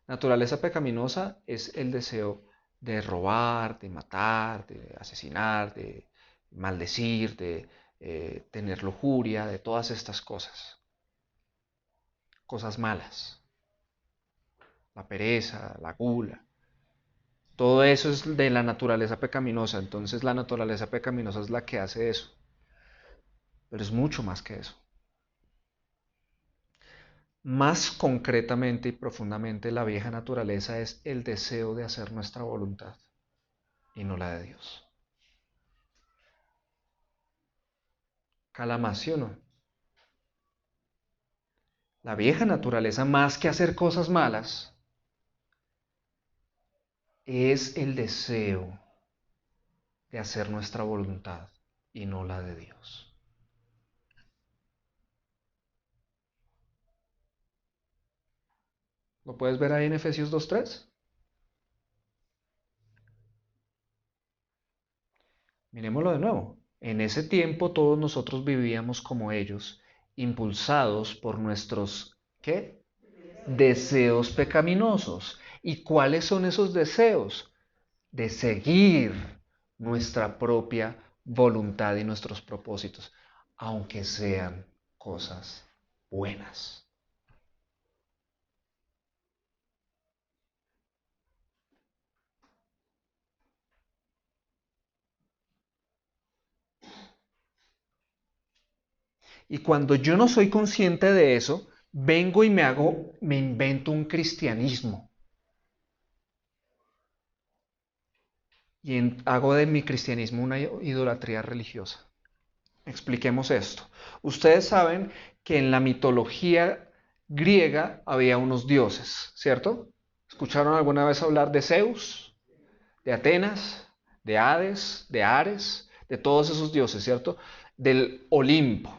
naturaleza pecaminosa es el deseo de robar, de matar, de asesinar, de maldecir, de tener lujuria, de todas estas cosas. Cosas malas. La pereza, la gula. Todo eso es de la naturaleza pecaminosa. Entonces la naturaleza pecaminosa es la que hace eso. Pero es mucho más que eso. Más concretamente y profundamente, la vieja naturaleza es el deseo de hacer nuestra voluntad y no la de Dios. Calama, ¿sí o no? La vieja naturaleza, más que hacer cosas malas, es el deseo de hacer nuestra voluntad y no la de Dios. ¿Lo puedes ver ahí en Efesios 2:3? Miremoslo de nuevo. En ese tiempo todos nosotros vivíamos como ellos, impulsados por nuestros, ¿qué? Deseos pecaminosos. ¿Y cuáles son esos deseos? De seguir nuestra propia voluntad y nuestros propósitos, aunque sean cosas buenas. Y cuando yo no soy consciente de eso, vengo y me invento un cristianismo. y hago de mi cristianismo una idolatría religiosa. Expliquemos esto. Ustedes saben que en la mitología griega había unos dioses, ¿cierto? ¿Escucharon alguna vez hablar de Zeus, de Atenas, de Hades, de Ares, de todos esos dioses, ¿cierto? Del Olimpo,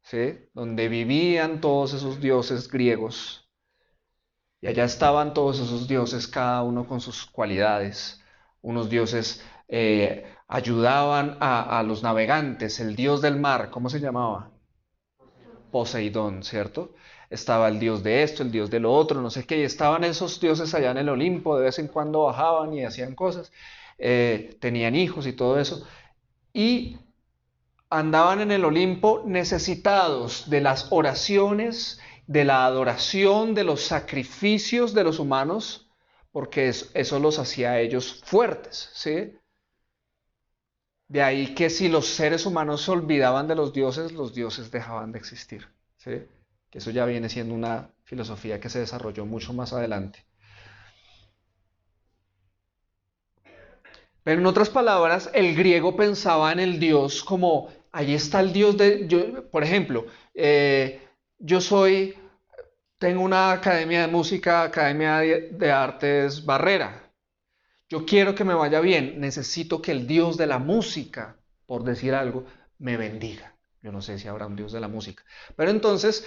¿sí? Donde vivían todos esos dioses griegos. Y allá estaban todos esos dioses, cada uno con sus cualidades. Unos dioses ayudaban a los navegantes. El dios del mar, ¿cómo se llamaba? Poseidón, ¿cierto? Estaba el dios de esto, el dios de lo otro, no sé qué. Y estaban esos dioses allá en el Olimpo, de vez en cuando bajaban y hacían cosas. Tenían hijos y todo eso. Y andaban en el Olimpo necesitados de las oraciones, de la adoración, de los sacrificios de los humanos, porque eso los hacía a ellos fuertes, ¿sí? De ahí que si los seres humanos se olvidaban de los dioses dejaban de existir, ¿sí? Que eso ya viene siendo una filosofía que se desarrolló mucho más adelante. Pero en otras palabras, el griego pensaba en el Dios como, ahí está el Dios por ejemplo, yo tengo una academia de música, academia de artes Barrera. Yo quiero que me vaya bien, necesito que el Dios de la música, por decir algo, me bendiga. Yo no sé si habrá un Dios de la música. Pero entonces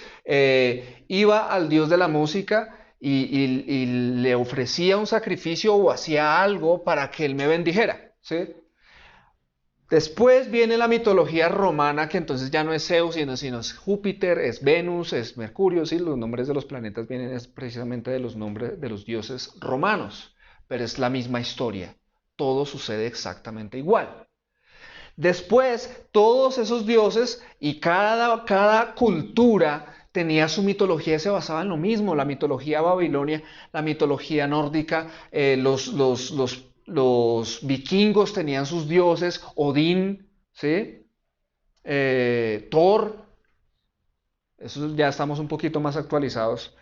iba al Dios de la música y le ofrecía un sacrificio o hacía algo para que él me bendijera, ¿sí? Después viene la mitología romana, que entonces ya no es Zeus, sino es Júpiter, es Venus, es Mercurio, ¿sí? Los nombres de los planetas vienen precisamente de los nombres de los dioses romanos, pero es la misma historia. Todo sucede exactamente igual. Después, todos esos dioses y cada cultura tenía su mitología y se basaba en lo mismo. La mitología babilonia, la mitología nórdica, los vikingos tenían sus dioses, Odín, ¿sí? Thor, eso ya estamos un poquito más actualizados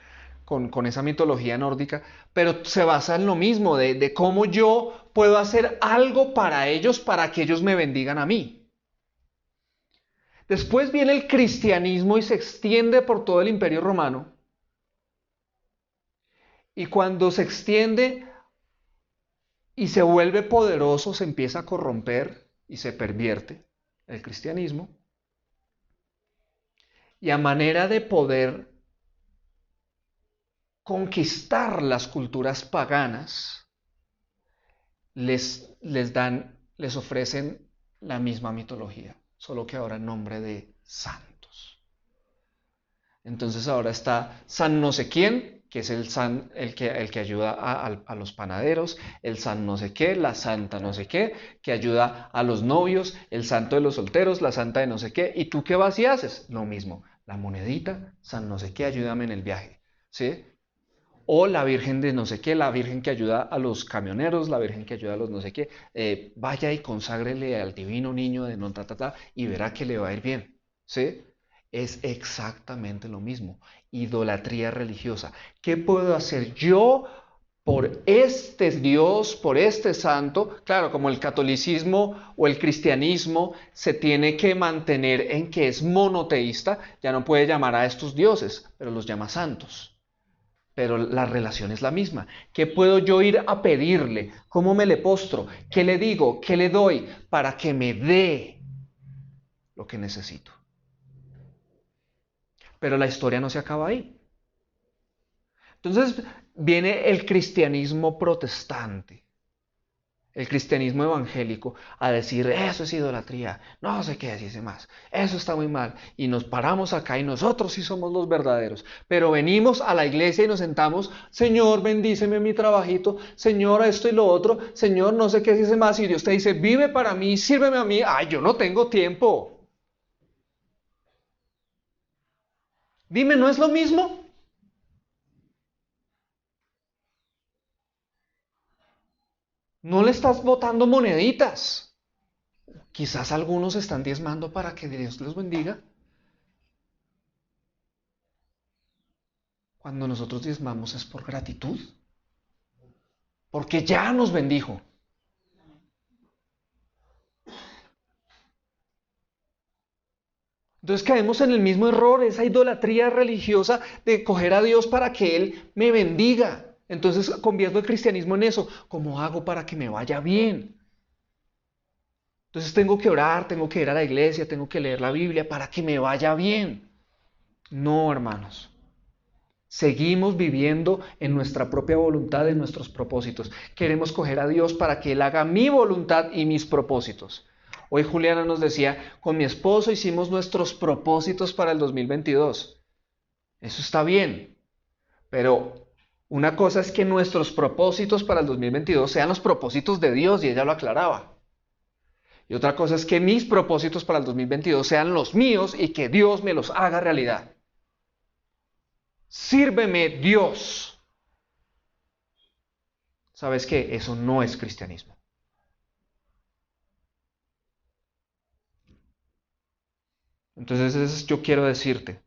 con esa mitología nórdica, pero se basa en lo mismo, de cómo yo puedo hacer algo para ellos para que ellos me bendigan a mí. Después viene el cristianismo y se extiende por todo el imperio romano. Y cuando se extiende y se vuelve poderoso, se empieza a corromper y se pervierte el cristianismo. Y a manera de poder conquistar las culturas paganas, les ofrecen la misma mitología, solo que ahora en nombre de santos. Entonces ahora está San no sé quién, que es el que ayuda a los panaderos, el San no sé qué, la Santa no sé qué, que ayuda a los novios, el santo de los solteros, la Santa de no sé qué. ¿Y tú qué vas y haces? Lo mismo, la monedita, San no sé qué, ayúdame en el viaje, ¿sí? O la Virgen de no sé qué, la Virgen que ayuda a los camioneros, la Virgen que ayuda a los no sé qué. Vaya y conságrele al divino niño de no ta, ta, ta, y verá que le va a ir bien, ¿sí? Es exactamente lo mismo. Idolatría religiosa. ¿Qué puedo hacer yo por este Dios, por este santo? Claro, como el catolicismo o el cristianismo se tiene que mantener en que es monoteísta, ya no puede llamar a estos dioses, pero los llama santos. Pero la relación es la misma. ¿Qué puedo yo ir a pedirle? ¿Cómo me le postro? ¿Qué le digo? ¿Qué le doy? Para que me dé lo que necesito. Pero la historia no se acaba ahí. Entonces viene el cristianismo protestante, el cristianismo evangélico, a decir, eso es idolatría, no sé qué decirse más, eso está muy mal. Y nos paramos acá y nosotros sí somos los verdaderos. Pero venimos a la iglesia y nos sentamos, Señor, bendíceme mi trabajito, Señor, esto y lo otro, Señor, no sé qué decirse más. Y Dios te dice, vive para mí, sírveme a mí. Ay, yo no tengo tiempo. Dime, ¿no es lo mismo? No le estás botando moneditas. Quizás algunos están diezmando para que Dios los bendiga. Cuando nosotros diezmamos es por gratitud, porque ya nos bendijo. Entonces caemos en el mismo error, esa idolatría religiosa de coger a Dios para que Él me bendiga. Entonces convierto el cristianismo en eso. ¿Cómo hago para que me vaya bien? Entonces tengo que orar, tengo que ir a la iglesia, tengo que leer la Biblia para que me vaya bien. No, hermanos. Seguimos viviendo en nuestra propia voluntad, en nuestros propósitos. Queremos coger a Dios para que Él haga mi voluntad y mis propósitos. Hoy Juliana nos decía, con mi esposo hicimos nuestros propósitos para el 2022. Eso está bien, pero una cosa es que nuestros propósitos para el 2022 sean los propósitos de Dios, y ella lo aclaraba. Y otra cosa es que mis propósitos para el 2022 sean los míos y que Dios me los haga realidad. Sírveme Dios. ¿Sabes qué? Eso no es cristianismo. Entonces yo quiero decirte,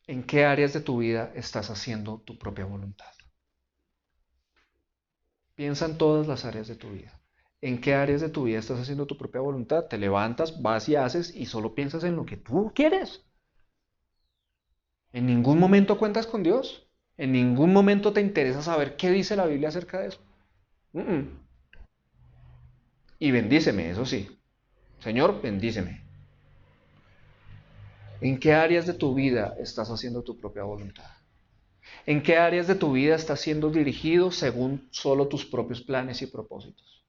¿en qué áreas de tu vida estás haciendo tu propia voluntad? Piensa en todas las áreas de tu vida. ¿En qué áreas de tu vida estás haciendo tu propia voluntad? Te levantas, vas y haces y solo piensas en lo que tú quieres. ¿En ningún momento cuentas con Dios? ¿En ningún momento te interesa saber qué dice la Biblia acerca de eso? Y bendíceme, eso sí. Señor, bendíceme. ¿En qué áreas de tu vida estás haciendo tu propia voluntad? ¿En qué áreas de tu vida estás siendo dirigido según solo tus propios planes y propósitos?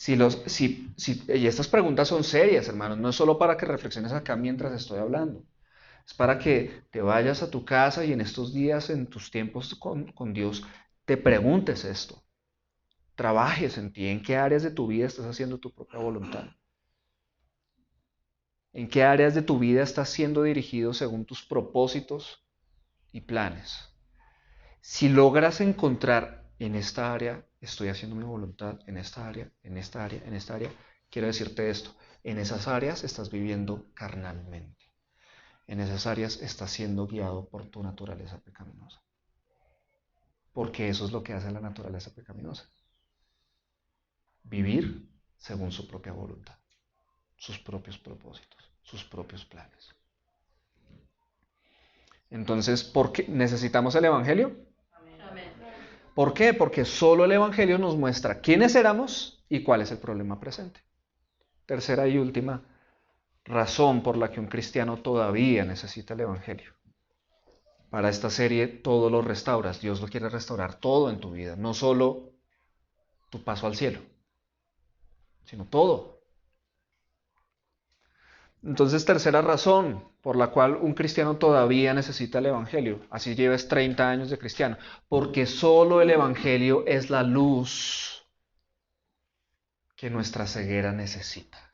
Y estas preguntas son serias, hermanos. No es solo para que reflexiones acá mientras estoy hablando. Es para que te vayas a tu casa y en estos días, en tus tiempos con Dios, te preguntes esto. Trabajes en ti. ¿En qué áreas de tu vida estás haciendo tu propia voluntad? ¿En qué áreas de tu vida estás siendo dirigido según tus propósitos y planes? Si logras encontrar en esta área, estoy haciendo mi voluntad, en esta área, en esta área, en esta área, quiero decirte esto, en esas áreas estás viviendo carnalmente. En esas áreas estás siendo guiado por tu naturaleza pecaminosa. Porque eso es lo que hace la naturaleza pecaminosa. Vivir según su propia voluntad, sus propios propósitos, sus propios planes. Entonces, ¿por qué necesitamos el Evangelio? ¿Por qué? Porque solo el Evangelio nos muestra quiénes éramos y cuál es el problema presente. Tercera y última razón por la que un cristiano todavía necesita el Evangelio. Para esta serie todo lo restauras. Dios lo quiere restaurar todo en tu vida, no solo tu paso al cielo, sino todo. Entonces, tercera razón por la cual un cristiano todavía necesita el Evangelio, así lleves 30 años de cristiano, porque solo el Evangelio es la luz que nuestra ceguera necesita.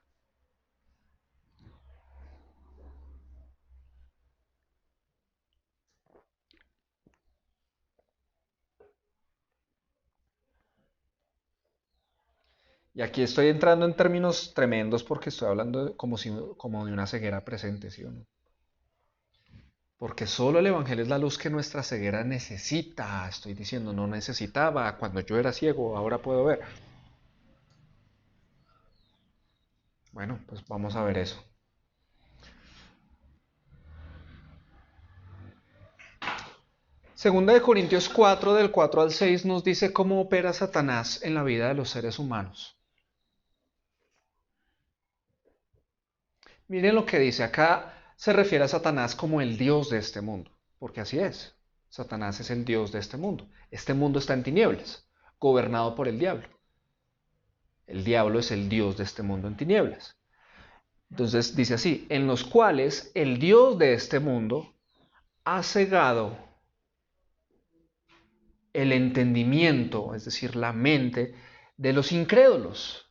Y aquí estoy entrando en términos tremendos porque estoy hablando como de una ceguera presente, ¿sí o no? Porque solo el Evangelio es la luz que nuestra ceguera necesita. Estoy diciendo, no necesitaba. Cuando yo era ciego, ahora puedo ver. Bueno, pues vamos a ver eso. Segunda de Corintios 4, del 4 al 6, nos dice cómo opera Satanás en la vida de los seres humanos. Miren lo que dice acá. Se refiere a Satanás como el Dios de este mundo, porque así es. Satanás es el Dios de este mundo. Este mundo está en tinieblas, gobernado por el diablo. El diablo es el Dios de este mundo en tinieblas. Entonces dice así, en los cuales el Dios de este mundo ha cegado el entendimiento, es decir, la mente de los incrédulos.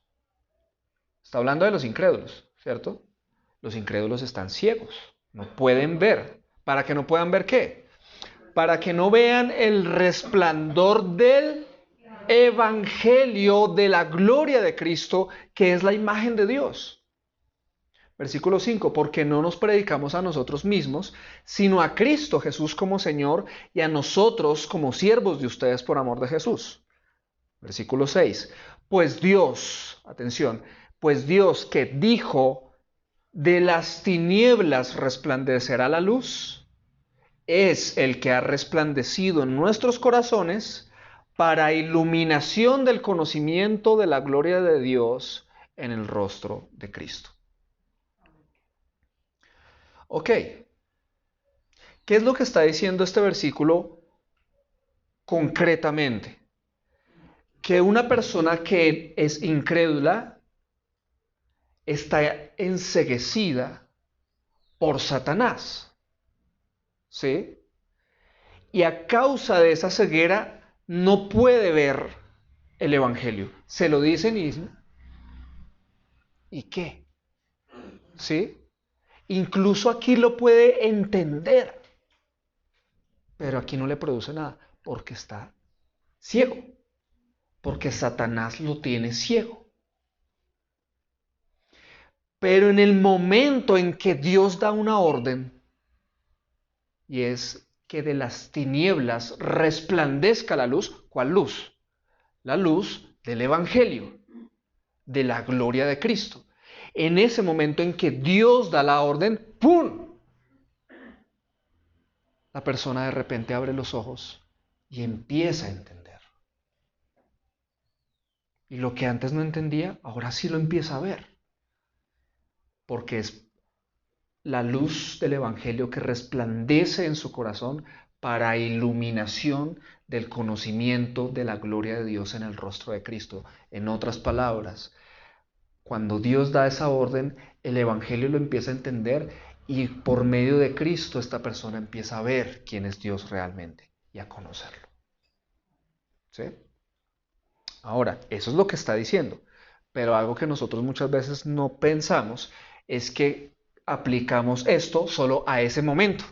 Está hablando de los incrédulos, ¿cierto? Los incrédulos están ciegos, no pueden ver. ¿Para que no puedan ver qué? Para que no vean el resplandor del Evangelio de la gloria de Cristo, que es la imagen de Dios. Versículo 5, porque no nos predicamos a nosotros mismos, sino a Cristo Jesús como Señor y a nosotros como siervos de ustedes por amor de Jesús. Versículo 6, pues Dios, atención, Pues Dios que dijo, de las tinieblas resplandecerá la luz, es el que ha resplandecido en nuestros corazones para iluminación del conocimiento de la gloria de Dios en el rostro de Cristo. Ok, ¿qué es lo que está diciendo este versículo concretamente? Que una persona que es incrédula está enceguecida por Satanás, ¿sí? Y a causa de esa ceguera no puede ver el Evangelio. Se lo dicen y dicen, ¿y qué? ¿Sí? Incluso aquí lo puede entender, pero aquí no le produce nada, porque está ciego, porque Satanás lo tiene ciego. Pero en el momento en que Dios da una orden, y es que de las tinieblas resplandezca la luz, ¿cuál luz? La luz del Evangelio, de la gloria de Cristo. En ese momento en que Dios da la orden, ¡pum!, la persona de repente abre los ojos y empieza a entender. Y lo que antes no entendía, ahora sí lo empieza a ver. Porque es la luz del Evangelio que resplandece en su corazón para iluminación del conocimiento de la gloria de Dios en el rostro de Cristo. En otras palabras, cuando Dios da esa orden, el Evangelio lo empieza a entender y por medio de Cristo esta persona empieza a ver quién es Dios realmente y a conocerlo. ¿Sí? Ahora, eso es lo que está diciendo, pero algo que nosotros muchas veces no pensamos es que aplicamos esto solo a ese momento,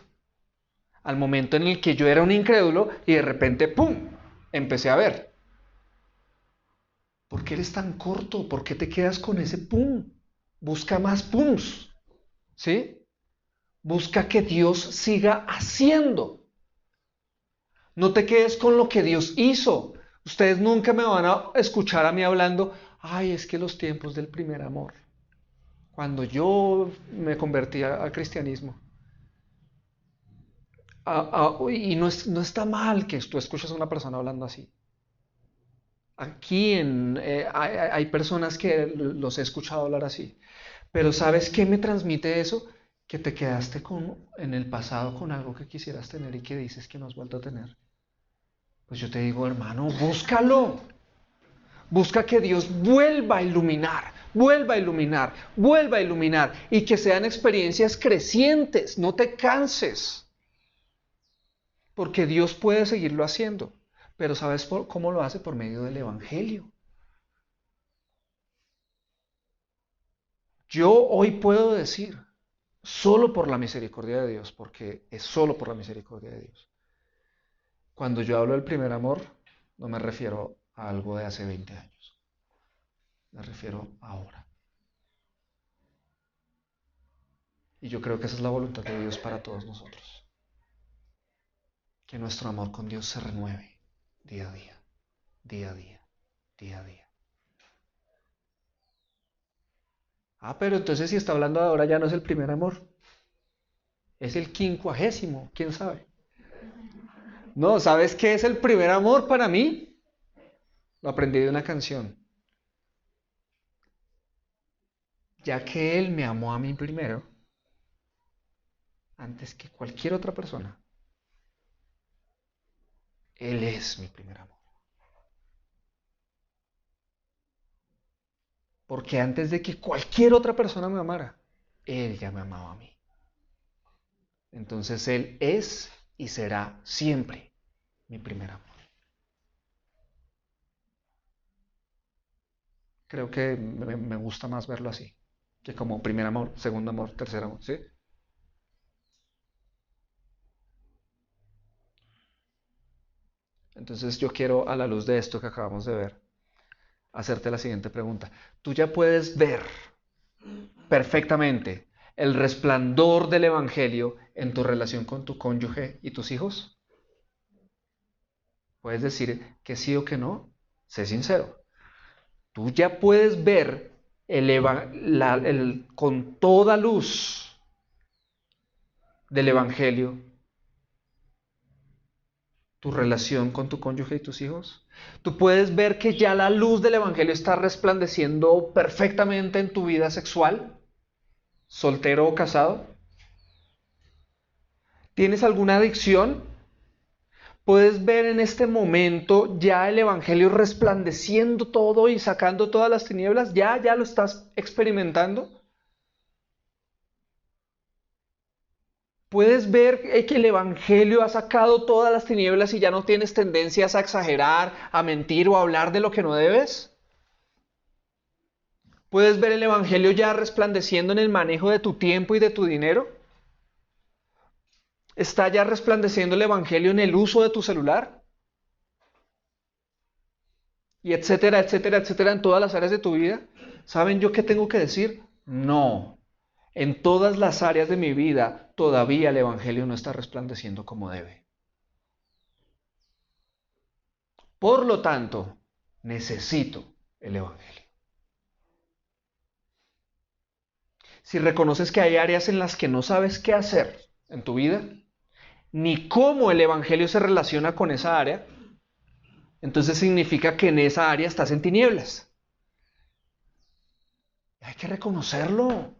al momento en el que yo era un incrédulo y de repente, ¡pum!, empecé a ver. ¿Por qué eres tan corto? ¿Por qué te quedas con ese pum? Busca más pums, ¿sí? Busca que Dios siga haciendo. No te quedes con lo que Dios hizo. Ustedes nunca me van a escuchar a mí hablando, ay, es que los tiempos del primer amor. Cuando yo me convertí al cristianismo. Y no está mal que tú escuches a una persona hablando así. Aquí hay personas que los he escuchado hablar así. Pero ¿sabes qué me transmite eso? Que te quedaste en el pasado con algo que quisieras tener y que dices que no has vuelto a tener. Pues yo te digo, hermano, búscalo. Busca que Dios vuelva a iluminar, vuelva a iluminar, vuelva a iluminar y que sean experiencias crecientes, no te canses. Porque Dios puede seguirlo haciendo, pero ¿sabes cómo lo hace? Por medio del Evangelio. Yo hoy puedo decir, solo por la misericordia de Dios, porque es solo por la misericordia de Dios. Cuando yo hablo del primer amor, no me refiero a algo de hace 20 años. Me refiero a ahora. Y yo creo que esa es la voluntad de Dios para todos nosotros. Que nuestro amor con Dios se renueve día a día, día a día, día a día. Ah, pero entonces si está hablando de ahora ya no es el primer amor. Es el 50º, quién sabe. No, ¿sabes qué es el primer amor para mí? Lo aprendí de una canción. Ya que Él me amó a mí primero, antes que cualquier otra persona, Él es mi primer amor. Porque antes de que cualquier otra persona me amara, Él ya me amaba a mí. Entonces Él es y será siempre mi primer amor. Creo que me gusta más verlo así, que como primer amor, segundo amor, tercer amor, ¿sí? Entonces yo quiero, a la luz de esto que acabamos de ver, hacerte la siguiente pregunta. ¿Tú ya puedes ver perfectamente el resplandor del Evangelio en tu relación con tu cónyuge y tus hijos? ¿Puedes decir que sí o que no? Sé sincero. Tú ya puedes ver con toda luz del Evangelio tu relación con tu cónyuge y tus hijos? Tú puedes ver que ya la luz del Evangelio está resplandeciendo perfectamente en tu vida sexual, soltero o casado. ¿Tienes alguna adicción? Puedes ver en este momento ya el Evangelio resplandeciendo todo y sacando todas las tinieblas. Ya lo estás experimentando. Puedes ver que el Evangelio ha sacado todas las tinieblas y ya no tienes tendencias a exagerar, a mentir o a hablar de lo que no debes. Puedes ver el Evangelio ya resplandeciendo en el manejo de tu tiempo y de tu dinero. ¿Está ya resplandeciendo el Evangelio en el uso de tu celular? Y etcétera, etcétera, etcétera, en todas las áreas de tu vida. ¿Saben yo qué tengo que decir? No. En todas las áreas de mi vida todavía el Evangelio no está resplandeciendo como debe. Por lo tanto, necesito el Evangelio. Si reconoces que hay áreas en las que no sabes qué hacer en tu vida, ni cómo el Evangelio se relaciona con esa área, entonces significa que en esa área estás en tinieblas. Hay que reconocerlo.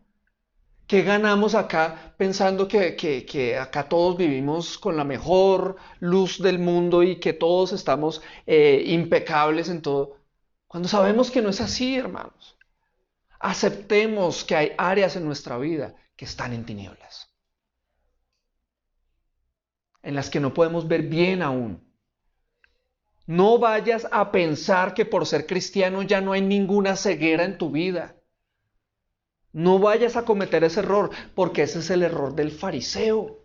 ¿Qué ganamos acá pensando que acá todos vivimos con la mejor luz del mundo y que todos estamos impecables en todo? Cuando sabemos que no es así, hermanos. Aceptemos que hay áreas en nuestra vida que están en tinieblas, en las que no podemos ver bien aún. No vayas a pensar que por ser cristiano ya no hay ninguna ceguera en tu vida. No vayas a cometer ese error, porque ese es el error del fariseo.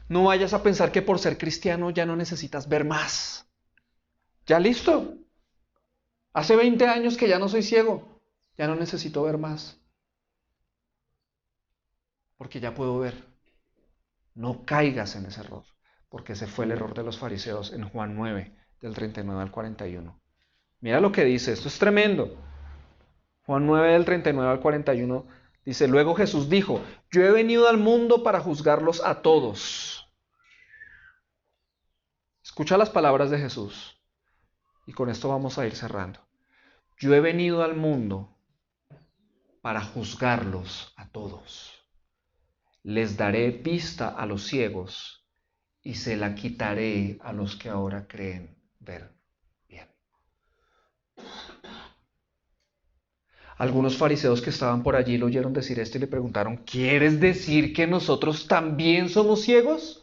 No vayas a pensar que por ser cristiano ya no necesitas ver más. ¿Ya listo? Hace 20 años que ya no soy ciego. Ya no necesito ver más. Porque ya puedo ver. No caigas en ese error. Porque ese fue el error de los fariseos en Juan 9, del 39 al 41. Mira lo que dice. Esto es tremendo. Juan 9, del 39 al 41. Dice, luego Jesús dijo, yo he venido al mundo para juzgarlos a todos. Escucha las palabras de Jesús. Y con esto vamos a ir cerrando. Yo he venido al mundo para juzgarlos a todos. Les daré vista a los ciegos y se la quitaré a los que ahora creen ver bien. Algunos fariseos que estaban por allí lo oyeron decir esto y le preguntaron, ¿quieres decir que nosotros también somos ciegos?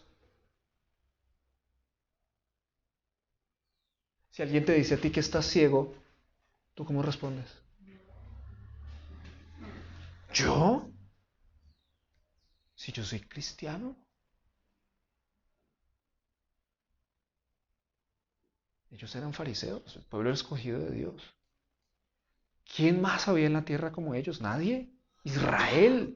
Si alguien te dice a ti que estás ciego, ¿tú cómo respondes? ¿Yo? Si yo soy cristiano. Ellos eran fariseos, el pueblo escogido de Dios. ¿Quién más había en la tierra como ellos? Nadie. Israel.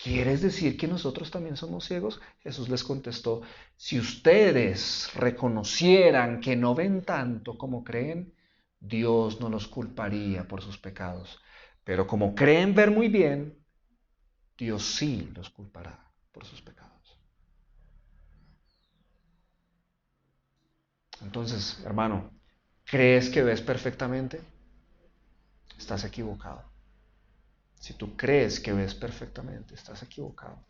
¿Quieres decir que nosotros también somos ciegos? Jesús les contestó, si ustedes reconocieran que no ven tanto como creen, Dios no los culparía por sus pecados. Pero como creen ver muy bien, Dios sí los culpará por sus pecados. Entonces, hermano, ¿crees que ves perfectamente? Estás equivocado. Si tú crees que ves perfectamente, estás equivocado.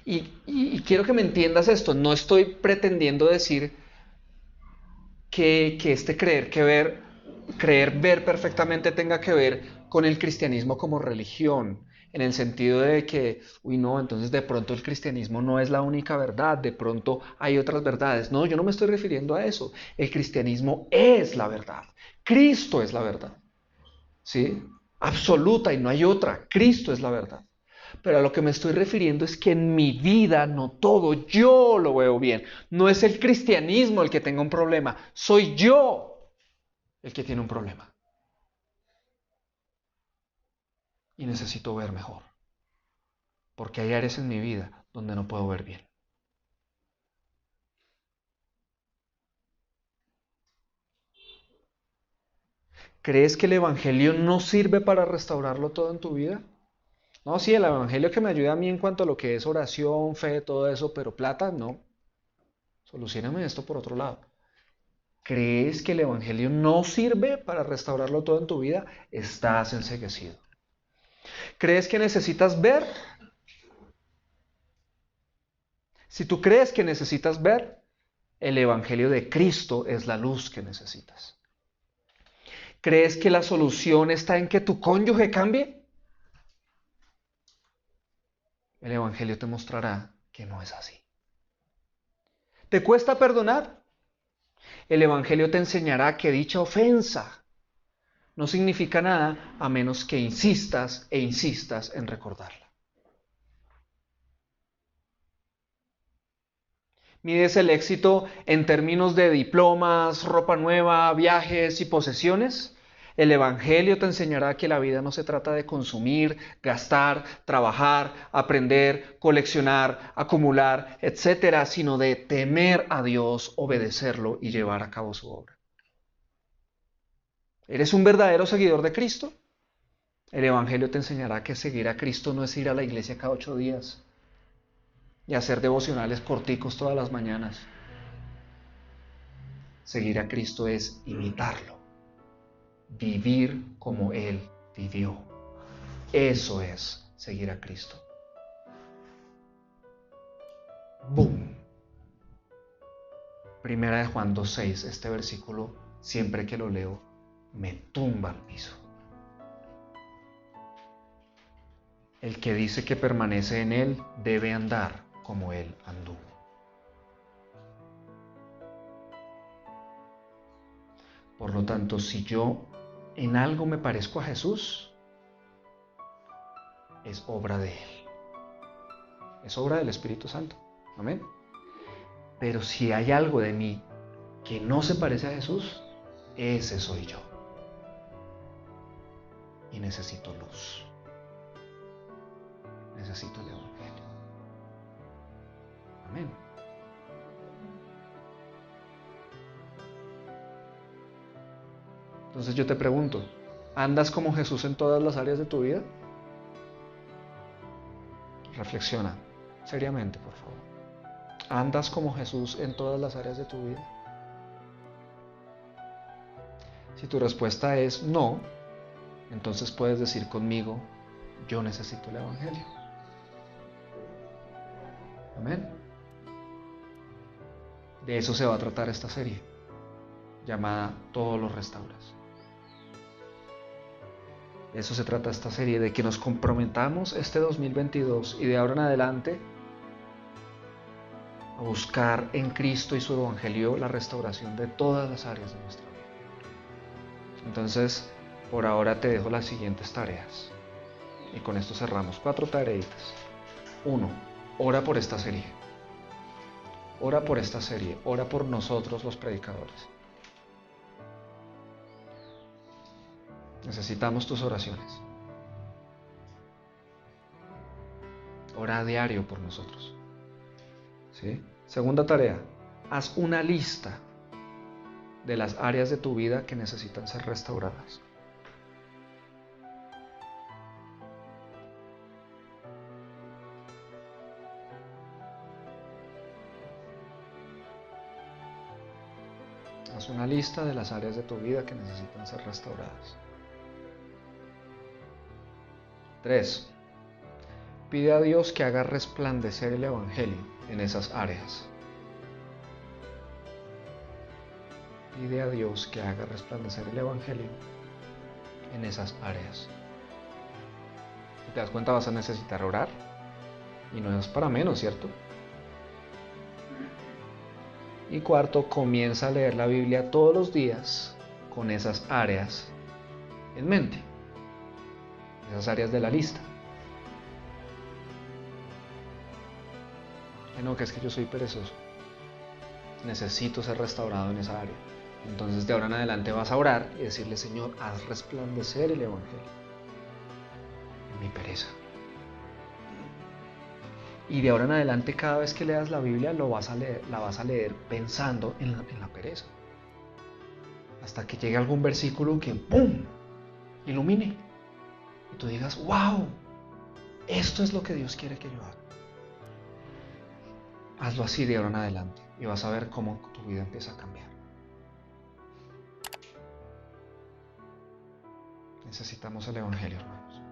Y quiero que me entiendas esto. No estoy pretendiendo decir que este creer ver perfectamente tenga que ver con el cristianismo como religión. En el sentido de que, uy, no, entonces de pronto el cristianismo no es la única verdad, de pronto hay otras verdades. No, yo no me estoy refiriendo a eso. El cristianismo es la verdad. Cristo es la verdad. ¿Sí? Absoluta y no hay otra. Cristo es la verdad. Pero a lo que me estoy refiriendo es que en mi vida no todo yo lo veo bien. No es el cristianismo el que tenga un problema. Soy yo el que tiene un problema. Y necesito ver mejor. Porque hay áreas en mi vida donde no puedo ver bien. ¿Crees que el Evangelio no sirve para restaurarlo todo en tu vida? No, sí, el Evangelio que me ayuda a mí en cuanto a lo que es oración, fe, todo eso, pero plata, no. Solucioname esto por otro lado. ¿Crees que el Evangelio no sirve para restaurarlo todo en tu vida? Estás enceguecido. ¿Crees que necesitas ver? Si tú crees que necesitas ver, el Evangelio de Cristo es la luz que necesitas. ¿Crees que la solución está en que tu cónyuge cambie? El Evangelio te mostrará que no es así. ¿Te cuesta perdonar? El Evangelio te enseñará que dicha ofensa no significa nada a menos que insistas e insistas en recordarla. ¿Mides el éxito en términos de diplomas, ropa nueva, viajes y posesiones? El Evangelio te enseñará que la vida no se trata de consumir, gastar, trabajar, aprender, coleccionar, acumular, etcétera, sino de temer a Dios, obedecerlo y llevar a cabo su obra. ¿Eres un verdadero seguidor de Cristo? El Evangelio te enseñará que seguir a Cristo no es ir a la iglesia cada 8 días y hacer devocionales corticos todas las mañanas. Seguir a Cristo es imitarlo, vivir como Él vivió. Eso es seguir a Cristo. ¡Boom! Primera de Juan 2:6, este versículo, siempre que lo leo, me tumba al piso. El que dice que permanece en Él debe andar como Él anduvo. Por lo tanto, si yo en algo me parezco a Jesús, es obra de Él. Es obra del Espíritu Santo. Amén. Pero si hay algo de mí que no se parece a Jesús, ese soy yo. Y necesito luz. Necesito el Evangelio. Amén. Entonces yo te pregunto, ¿andas como Jesús en todas las áreas de tu vida? Reflexiona seriamente, por favor. ¿Andas como Jesús en todas las áreas de tu vida? Si tu respuesta es no, entonces puedes decir conmigo, yo necesito el Evangelio. Amén. De eso se va a tratar esta serie, llamada Todos los restauras. De eso se trata esta serie, de que nos comprometamos este 2022 y de ahora en adelante a buscar en Cristo y su Evangelio la restauración de todas las áreas de nuestra vida. Entonces, por ahora te dejo las siguientes tareas. Y con esto cerramos 4 tareitas. 1. Ora por esta serie. Ora por esta serie. Ora por nosotros los predicadores. Necesitamos tus oraciones. Ora a diario por nosotros. ¿Sí? Segunda tarea. Haz una lista de las áreas de tu vida que necesitan ser restauradas. Haz una lista de las áreas de tu vida que necesitan ser restauradas. 3. Pide a Dios que haga resplandecer el Evangelio en esas áreas. Pide a Dios que haga resplandecer el Evangelio en esas áreas. Si te das cuenta, vas a necesitar orar. Y no es para menos, ¿cierto? Y 4, comienza a leer la Biblia todos los días con esas áreas en mente. Esas áreas de la lista. No, que es que yo soy perezoso. Necesito ser restaurado en esa área. Entonces de ahora en adelante vas a orar y decirle, Señor, haz resplandecer el Evangelio en mi pereza. Y de ahora en adelante, cada vez que leas la Biblia, la vas a leer pensando en la pereza. hasta que llegue algún versículo que ¡pum! Ilumine. Y tú digas, wow, esto es lo que Dios quiere que yo haga. Hazlo así de ahora en adelante y vas a ver cómo tu vida empieza a cambiar. Necesitamos el Evangelio, hermanos.